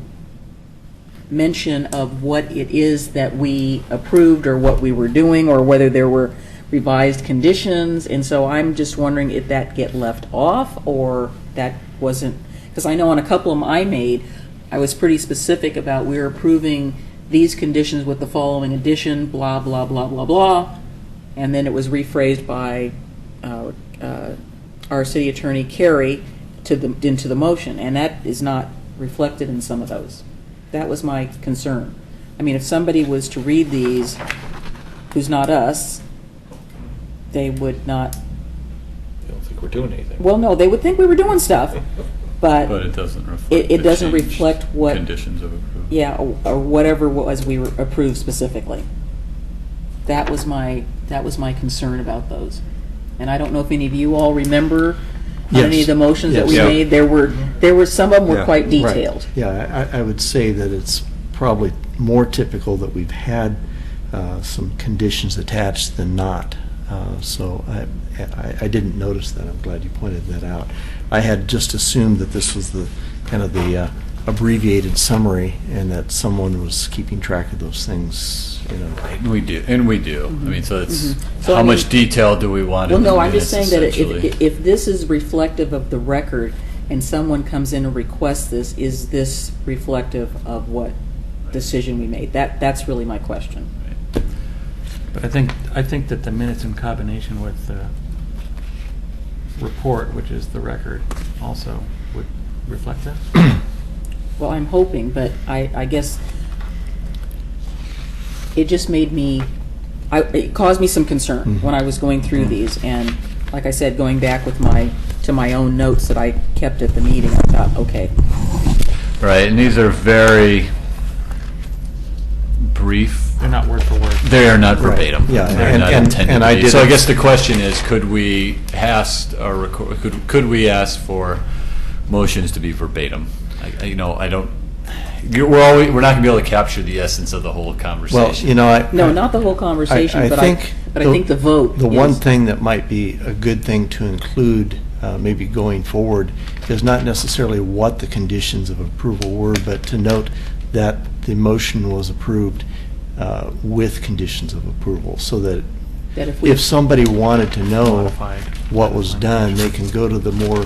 mention of what it is that we approved or what we were doing or whether there were revised conditions. And so I'm just wondering if that get left off or that wasn't, because I know on a couple of them I made, I was pretty specific about we're approving these conditions with the following addition, blah, blah, blah, blah, blah. And then it was rephrased by our city attorney, Carey, into the motion. And that is not reflected in some of those. That was my concern. I mean, if somebody was to read these, who's not us, they would not, I don't think we're doing anything. well, no, they would think we were doing stuff, But but, it doesn't reflect. It the doesn't changed reflect what- Conditions of approval. yeah, or whatever was we were approved specifically. That was my concern about those. And I don't know if any of you all remember on any Yes. of the motions that we Yes. made. There were some of them were Yeah. quite Right. detailed. Yeah, I would say that it's probably more typical that we've had some conditions attached than not. So I didn't notice that. I'm glad you pointed that out. I had just assumed that this was the kind of the abbreviated summary and that someone was keeping track of those things, you know. And we do. I mean, so it's, So, how I much mean- detail do we want Well, in the no, I'm just minutes, saying that essentially? if this is reflective of the record and someone comes in and requests this, is this reflective of what decision we made? That's really my question. But I think that the minutes in combination with the report, which is the record, also would reflect that. Well, I'm hoping, but I guess it just made me, it caused me some concern when I was going through these. And like I said, going back with to my own notes that I kept at the meeting, I thought, okay, Right, and these are very brief. They're not word for word. They are not Right. verbatim. Yeah, They're not and intended I to be. So I didn't- guess the question is, could we ask could we ask for motions to be verbatim? I don't. We're not going to be able to capture the essence of the whole conversation. Well, no, not the whole conversation, I but think I think the vote. The one is- thing that might be a good thing to include, maybe going forward, is not necessarily what the conditions of approval were, but to note that the motion was approved with conditions of approval, so that that if we if somebody wanted to know Modified. what was done, they can go to the more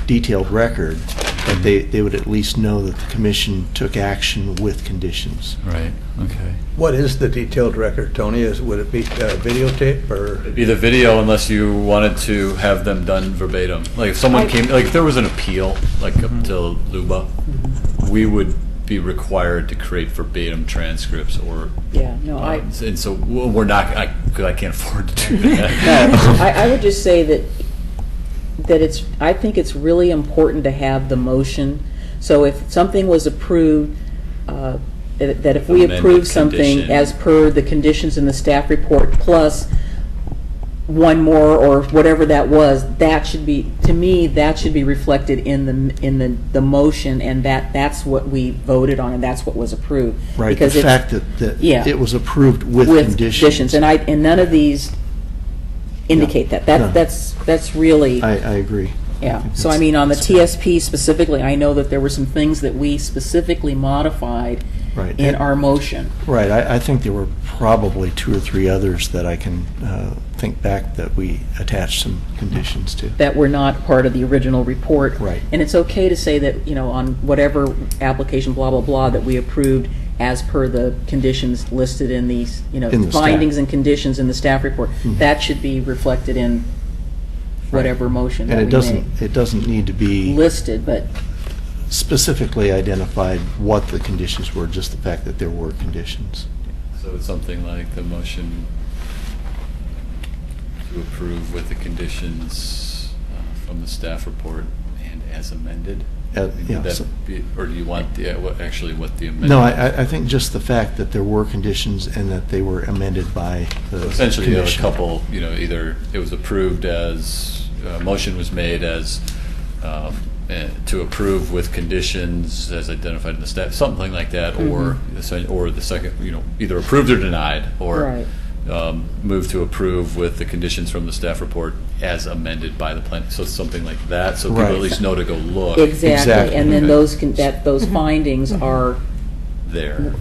detailed record, but they would at least know that the commission took action with conditions. Right. Okay. What is the detailed record, Tony? Would it be videotape or? It'd be the video unless you wanted to have them done verbatim. Like if someone if there was an appeal, like up to Luba, we would be required to create verbatim transcripts or. Yeah, no, And so we're not, because I can't afford to do that. No, I would just say that I think it's really important to have the motion. So if something was approved, that if we Amended approve something condition. as per the conditions in the staff report plus one more or whatever that was, that should be, to me, that should be reflected in the motion, and that's what we voted on and that's what was approved. Right, Because the it's- fact that Yeah. it was approved with conditions. And none of these indicate that. No. That's really, I agree. yeah. think So I that's- mean, on the that's fair. TSP specifically, I know that there were some things that we specifically modified Right. in our motion. Right, I think there were probably 2 or 3 others that I can think back that we attached some conditions to. That were not part of the original report. Right. And it's okay to say that, on whatever application, blah, blah, blah, that we approved as per the conditions listed in these, In the staff. findings and conditions in the staff report. Mhm. That should be reflected in whatever motion that And we it make. doesn't need to be Listed, but, specifically identified what the conditions were, just the fact that there were conditions. So it's something like the motion to approve with the conditions from the staff report and as amended? Would Yeah, that so- be- Or do you want what the amendment? No, I think just the fact that there were conditions and that they were amended by the Essentially, you have a commission. couple, either it was approved as, a motion was made as, to approve with conditions as identified in the staff, something like that, or the second, either approved or denied, or Right. move to approve with the conditions from the staff report as amended by the plan, so something like that, so people Right. at least know to go look. Exactly, and then Okay. those, those findings are There.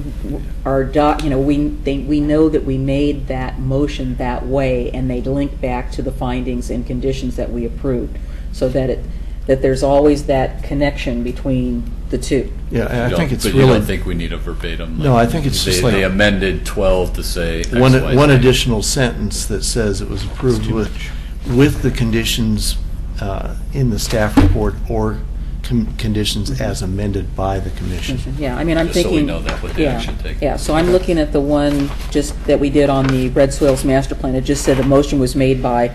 we know that we made that motion that way, and they link back to the findings and conditions that we approved, so that there's always that connection between the two. Yeah, and I think it's But really. you don't think we need a verbatim? No, I think it's just like- They amended 12 to say X, One Y, one Z. additional sentence that says it was approved too with the conditions in the staff report or conditions as amended by the commission. Yeah, I mean, I'm Just so thinking. we know that what the yeah, action taken. Yeah, so I'm looking at the one just that we did on the Red Soils Master Plan. It just said the motion was made by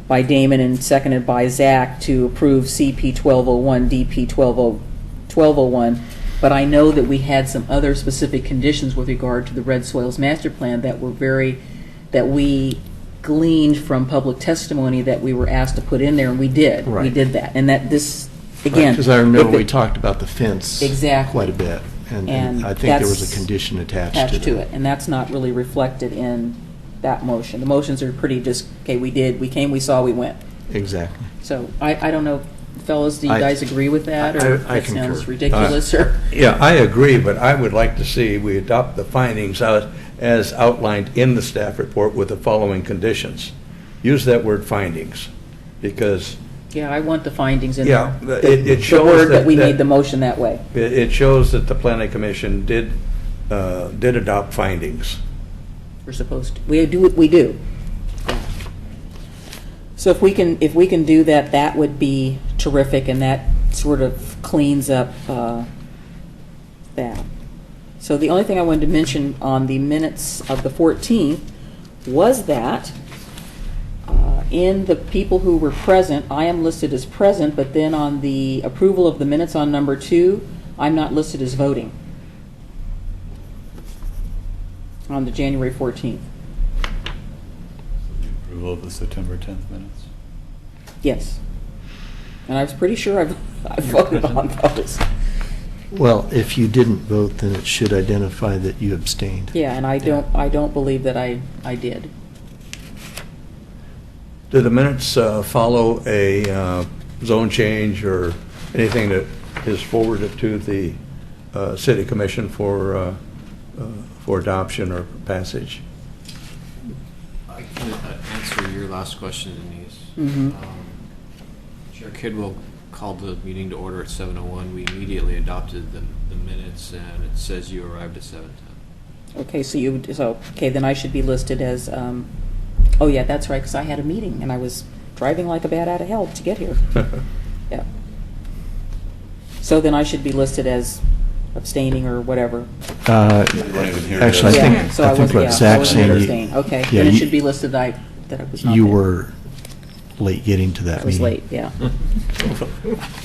Damon and seconded by Zach to approve CP 1201, DP 1201. But I know that we had some other specific conditions with regard to the Red Soils Master Plan that we gleaned from public testimony that we were asked to put in there, and we did. We Right. did that. And that this, again. Because I remember if we it- talked about the fence. Exactly. Quite a bit. And And I think there was that's a condition attached attached to to it. it, and that's not really reflected in that motion. The motions are pretty just, okay, we did, we came, we saw, we went. Exactly. So I don't know, fellas, do you I- guys agree with that? Or I that sounds concur. ridiculous, or? Yeah, I agree, but I would like to see we adopt the findings as outlined in the staff report with the following conditions. Use that word findings, because Yeah, I want the findings in Yeah, there. it shows The word that that- we that- made the motion that way. it shows that the planning commission did adopt findings. We're supposed to. We do what we do. So if we can do that, that would be terrific, and that sort of cleans up that. So the only thing I wanted to mention on the minutes of the 14th was that in the people who were present, I am listed as present, but then on the approval of the minutes on number 2, I'm not listed as voting on the January 14th. Approval of the September 10th minutes. Yes. And I was pretty sure I voted on those. Well, if you didn't vote, then it should identify that you abstained. Yeah, and I don't believe that I did. Do the minutes follow a zone change or anything that is forwarded to the city commission for adoption or passage? I can answer your last question, Denise. Mhm. Chair Kidwell called the meeting to order at 7:01. We immediately adopted the minutes, and it says you arrived at 7:10. Okay, then I should be listed as, oh yeah, that's right, because I had a meeting, and I was driving like a bat out of hell to get here. Yeah. So then I should be listed as abstaining or whatever. Actually, Yeah, so I think wasn't- what yeah, I Zach's wasn't saying, abstaining. Okay, yeah, then it you- should be listed that I was not you there. were late getting to that I was meeting. late, yeah.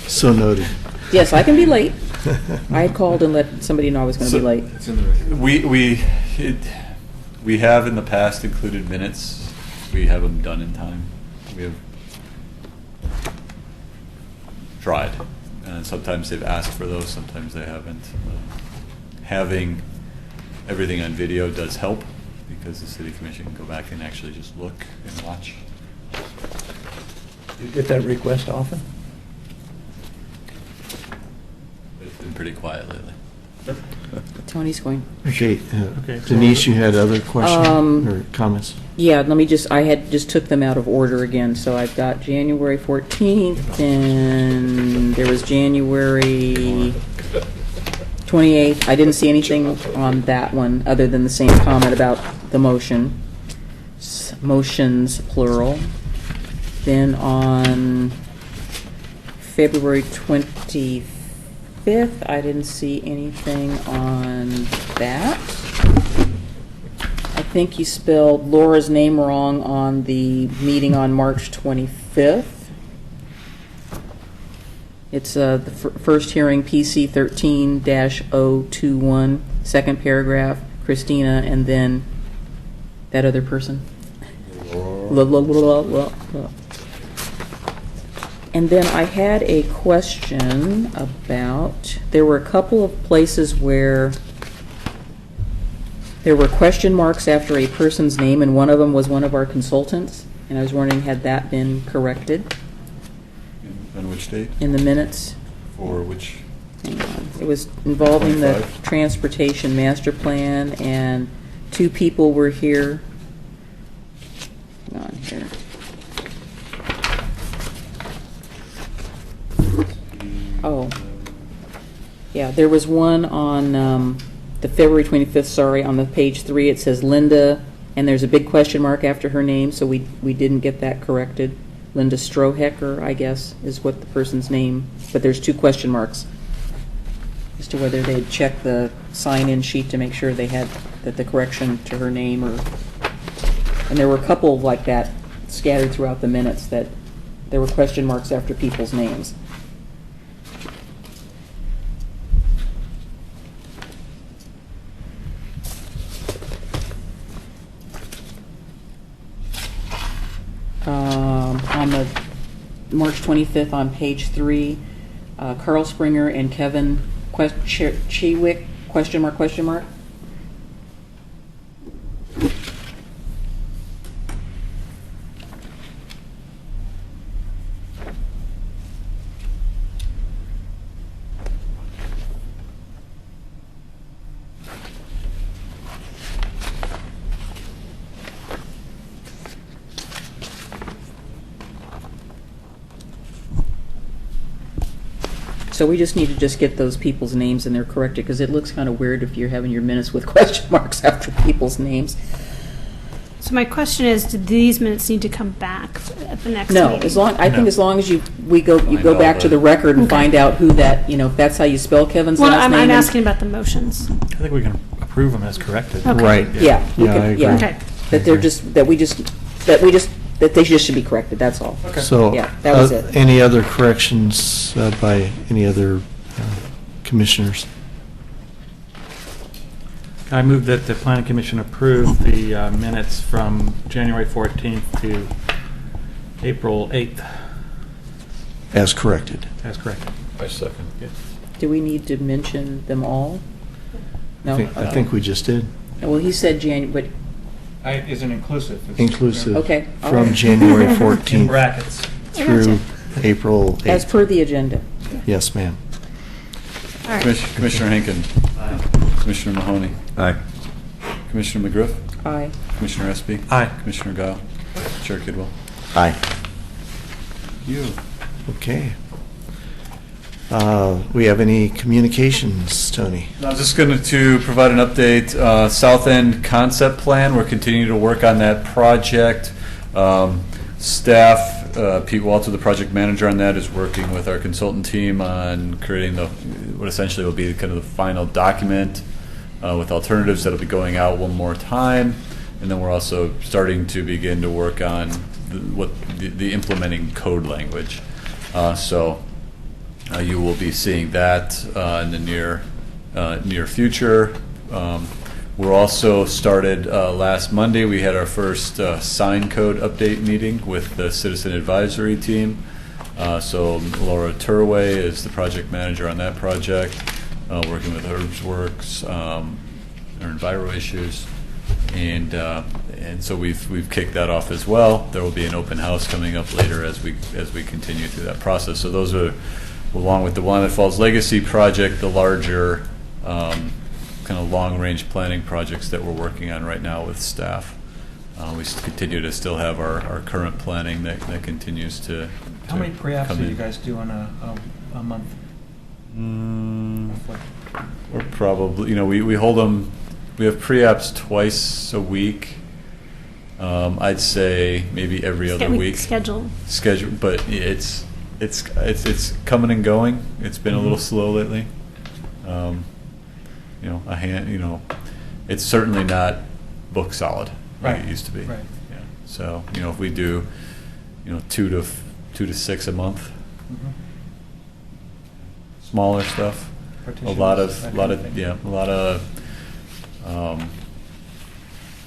So noted. Yes, I can be late. I had called and let somebody know I was going to be So- late. It's in the record. We have in the past included minutes. We have them done in time. We have tried. And sometimes they've asked for those, sometimes they haven't. Having everything on video does help because the city commission can go back and actually just look and watch. You get that request often? It's been pretty quiet lately. Tony's going. Okay, Okay. Denise, you had other questions Um, or comments? Yeah, I had just took them out of order again. So I've got January 14th, and there was January 28th. I didn't see anything on that one other than the same comment about the motion. Motions, plural. Then on February 25th, I didn't see anything on that. I think you spelled Laura's name wrong on the meeting on March 25th. It's the first hearing, PC 13-021, second paragraph, Christina, and then that other person. And then I had a question about, there were a couple of places where there were question marks after a person's name, and one of them was one of our consultants. and I was wondering, had that been corrected On which date? in the minutes? For which? Hang on. It was involving the 25? transportation master plan, and 2 people were here. Hang on here. Oh. Yeah, there was one on the February 25th, sorry, on the page 3, it says Linda, and there's a big question mark after her name, so we didn't get that corrected. Linda Strohecker, I guess, is what the person's name, but there's 2 question marks as to whether they'd checked the sign-in sheet to make sure they had that the correction to her name, or, and there were a couple like that scattered throughout the minutes that there were question marks after people's names. On the March 25th on page 3, Carl Springer and Kevin Chewick, question mark, question mark. So we just need to just get those people's names and they're corrected, because it looks kind of weird if you're having your minutes with question marks after people's names. So my question is, do these minutes need to come back at the next No, meeting? I think as long as you go Find back all to the- the record and Okay. find out who that, if that's how you spell Kevin's Well, last I'm name. and- asking about the motions. I think we can approve them as corrected. Okay. Right. Yeah, we Yeah, could- I agree. yeah. Okay. That they're just, that they just should be corrected, that's all. So, Yeah, that was it. any other corrections by any other commissioners? I move that the planning commission approve the minutes from January 14th to April 8th, As corrected. as corrected. I second. Do we need to mention them all? No? I think we just did. Well, he said but, Isn't inclusive. Inclusive. Okay, all From right. January In 14th brackets. through April as 8th. per the agenda. Yes, ma'am. All right. Commissioner Henkin. Commissioner Mahoney. Aye. Commissioner McGriff. Aye. Commissioner Espy. Aye. Commissioner Guile. Chair Kidwell. Aye. You. Okay. We have any communications, Tony? I was just going to provide an update. South End concept plan, we're continuing to work on that project. Staff, Pete Walter, the project manager on that, is working with our consultant team on creating what essentially will be kind of the final document with alternatives that'll be going out one more time. And then we're also starting to begin to work on the implementing code language. You will be seeing that in the near future. We're also started last Monday. We had our first sign code update meeting with the citizen advisory team. So Laura Turway is the project manager on that project, working with HerbsWorks, or Enviro Issues, and so we've kicked that off as well. There will be an open house coming up later as we continue through that process. So those are, along with the Willamette Falls Legacy project, the larger kind of long-range planning projects that we're working on right now with staff. We continue to still have our current planning that continues to How many pre-apps come do in. you guys do on a month? roughly? We're probably, we hold them, we have pre-apps twice a week. I'd say maybe every other week. Schedule. But it's coming and going. It's been a little slow lately. It's certainly not book solid like Right. it used to be. Right. Yeah. So, if we do, 2 to 6 a month, Mhm. smaller stuff. A Partitions, lot that kind of thing. a lot of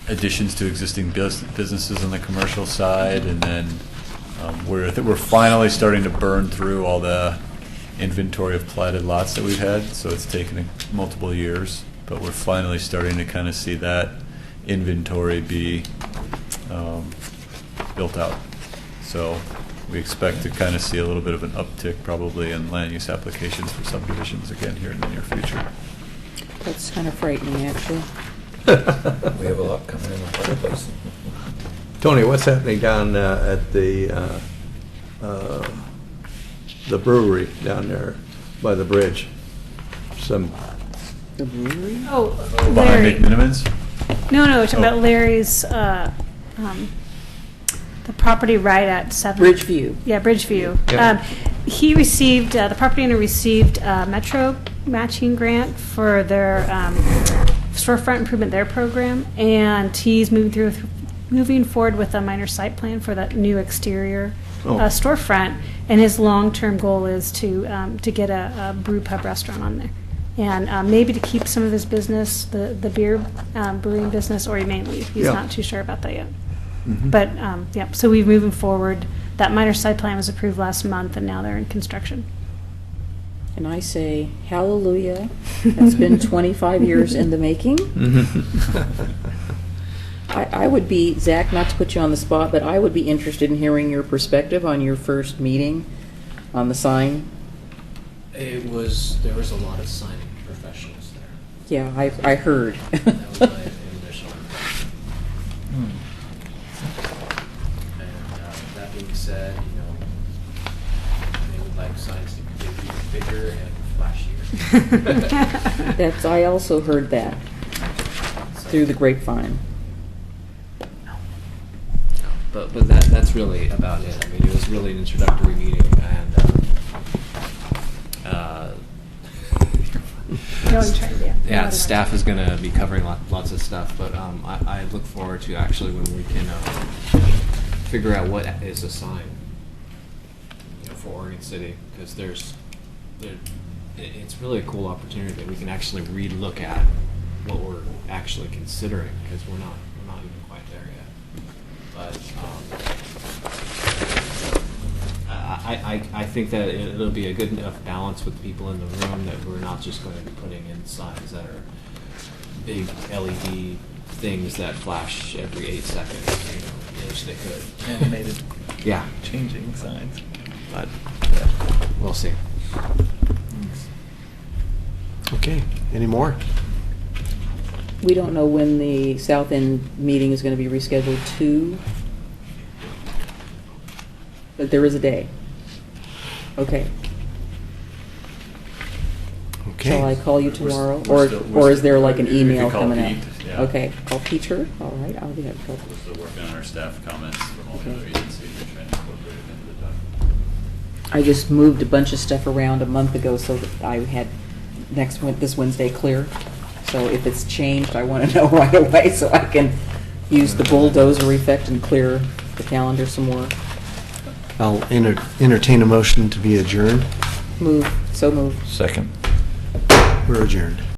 additions to existing businesses on the commercial side, and then we're finally starting to burn through all the inventory of platted lots that we've had. So it's taken multiple years, but we're finally starting to kind of see that inventory be built out. So we expect to kind of see a little bit of an uptick probably in land use applications for subdivisions again here in the near future. That's kind of frightening, actually. We have a lot coming in the marketplace. Tony, what's happening down at the brewery down there by the bridge? Some, The brewery? Oh, Behind Larry. McMinimans? No, we're talking Oh. about Larry's, the property right at 7. Bridgeview. Yeah, Bridgeview. Yeah. He received, the property owner received a Metro matching grant for their storefront improvement, their program, and he's moving forward with a minor site plan for that new exterior Oh. storefront, and his long-term goal is to get a brew pub restaurant on there. And maybe to keep some of his business, the beer brewing business, or he may leave. He's Yeah. not too sure about that yet. Mhm. But, yeah, so we're moving forward. That minor site plan was approved last month, and now they're in construction. And I say, hallelujah. It's been 25 years in the making. I would be, Zach, not to put you on the spot, but I would be interested in hearing your perspective on your first meeting on the sign. There was a lot of signing professionals there. Yeah, I heard. That was my initial impression. And that being said, they would like signs to be bigger and flashier. I also heard that through the grapevine. But that's really about it. I mean, it was really an introductory meeting, and yeah, staff is going to be covering lots of stuff. But I look forward to actually when we can figure out what is a sign, for Oregon City, because it's really a cool opportunity that we can actually re-look at what we're actually considering, because we're not even quite there yet. But I think that it'll be a good enough balance with people in the room that we're not just going to be putting in signs that are big LED things that flash every 8 seconds. Which they could. Animated Yeah, changing signs. But we'll see. Okay, any more? We don't know when the South End meeting is going to be rescheduled to, but there is a day. Okay. Shall I Okay. call you tomorrow? We're still- Or is there like an you could email call coming Pete, out? yeah. Okay, call Peter? All right, I'll do that. We're still working on our staff comments from all the Okay. other agencies and trying to incorporate it into the document. I just moved a bunch of stuff around a month ago so that I had this Wednesday clear. So if it's changed, I want to know right away so I can use the bulldozer effect and clear the calendar some more. I'll entertain a motion to be adjourned. Move, so move. Second. We're adjourned.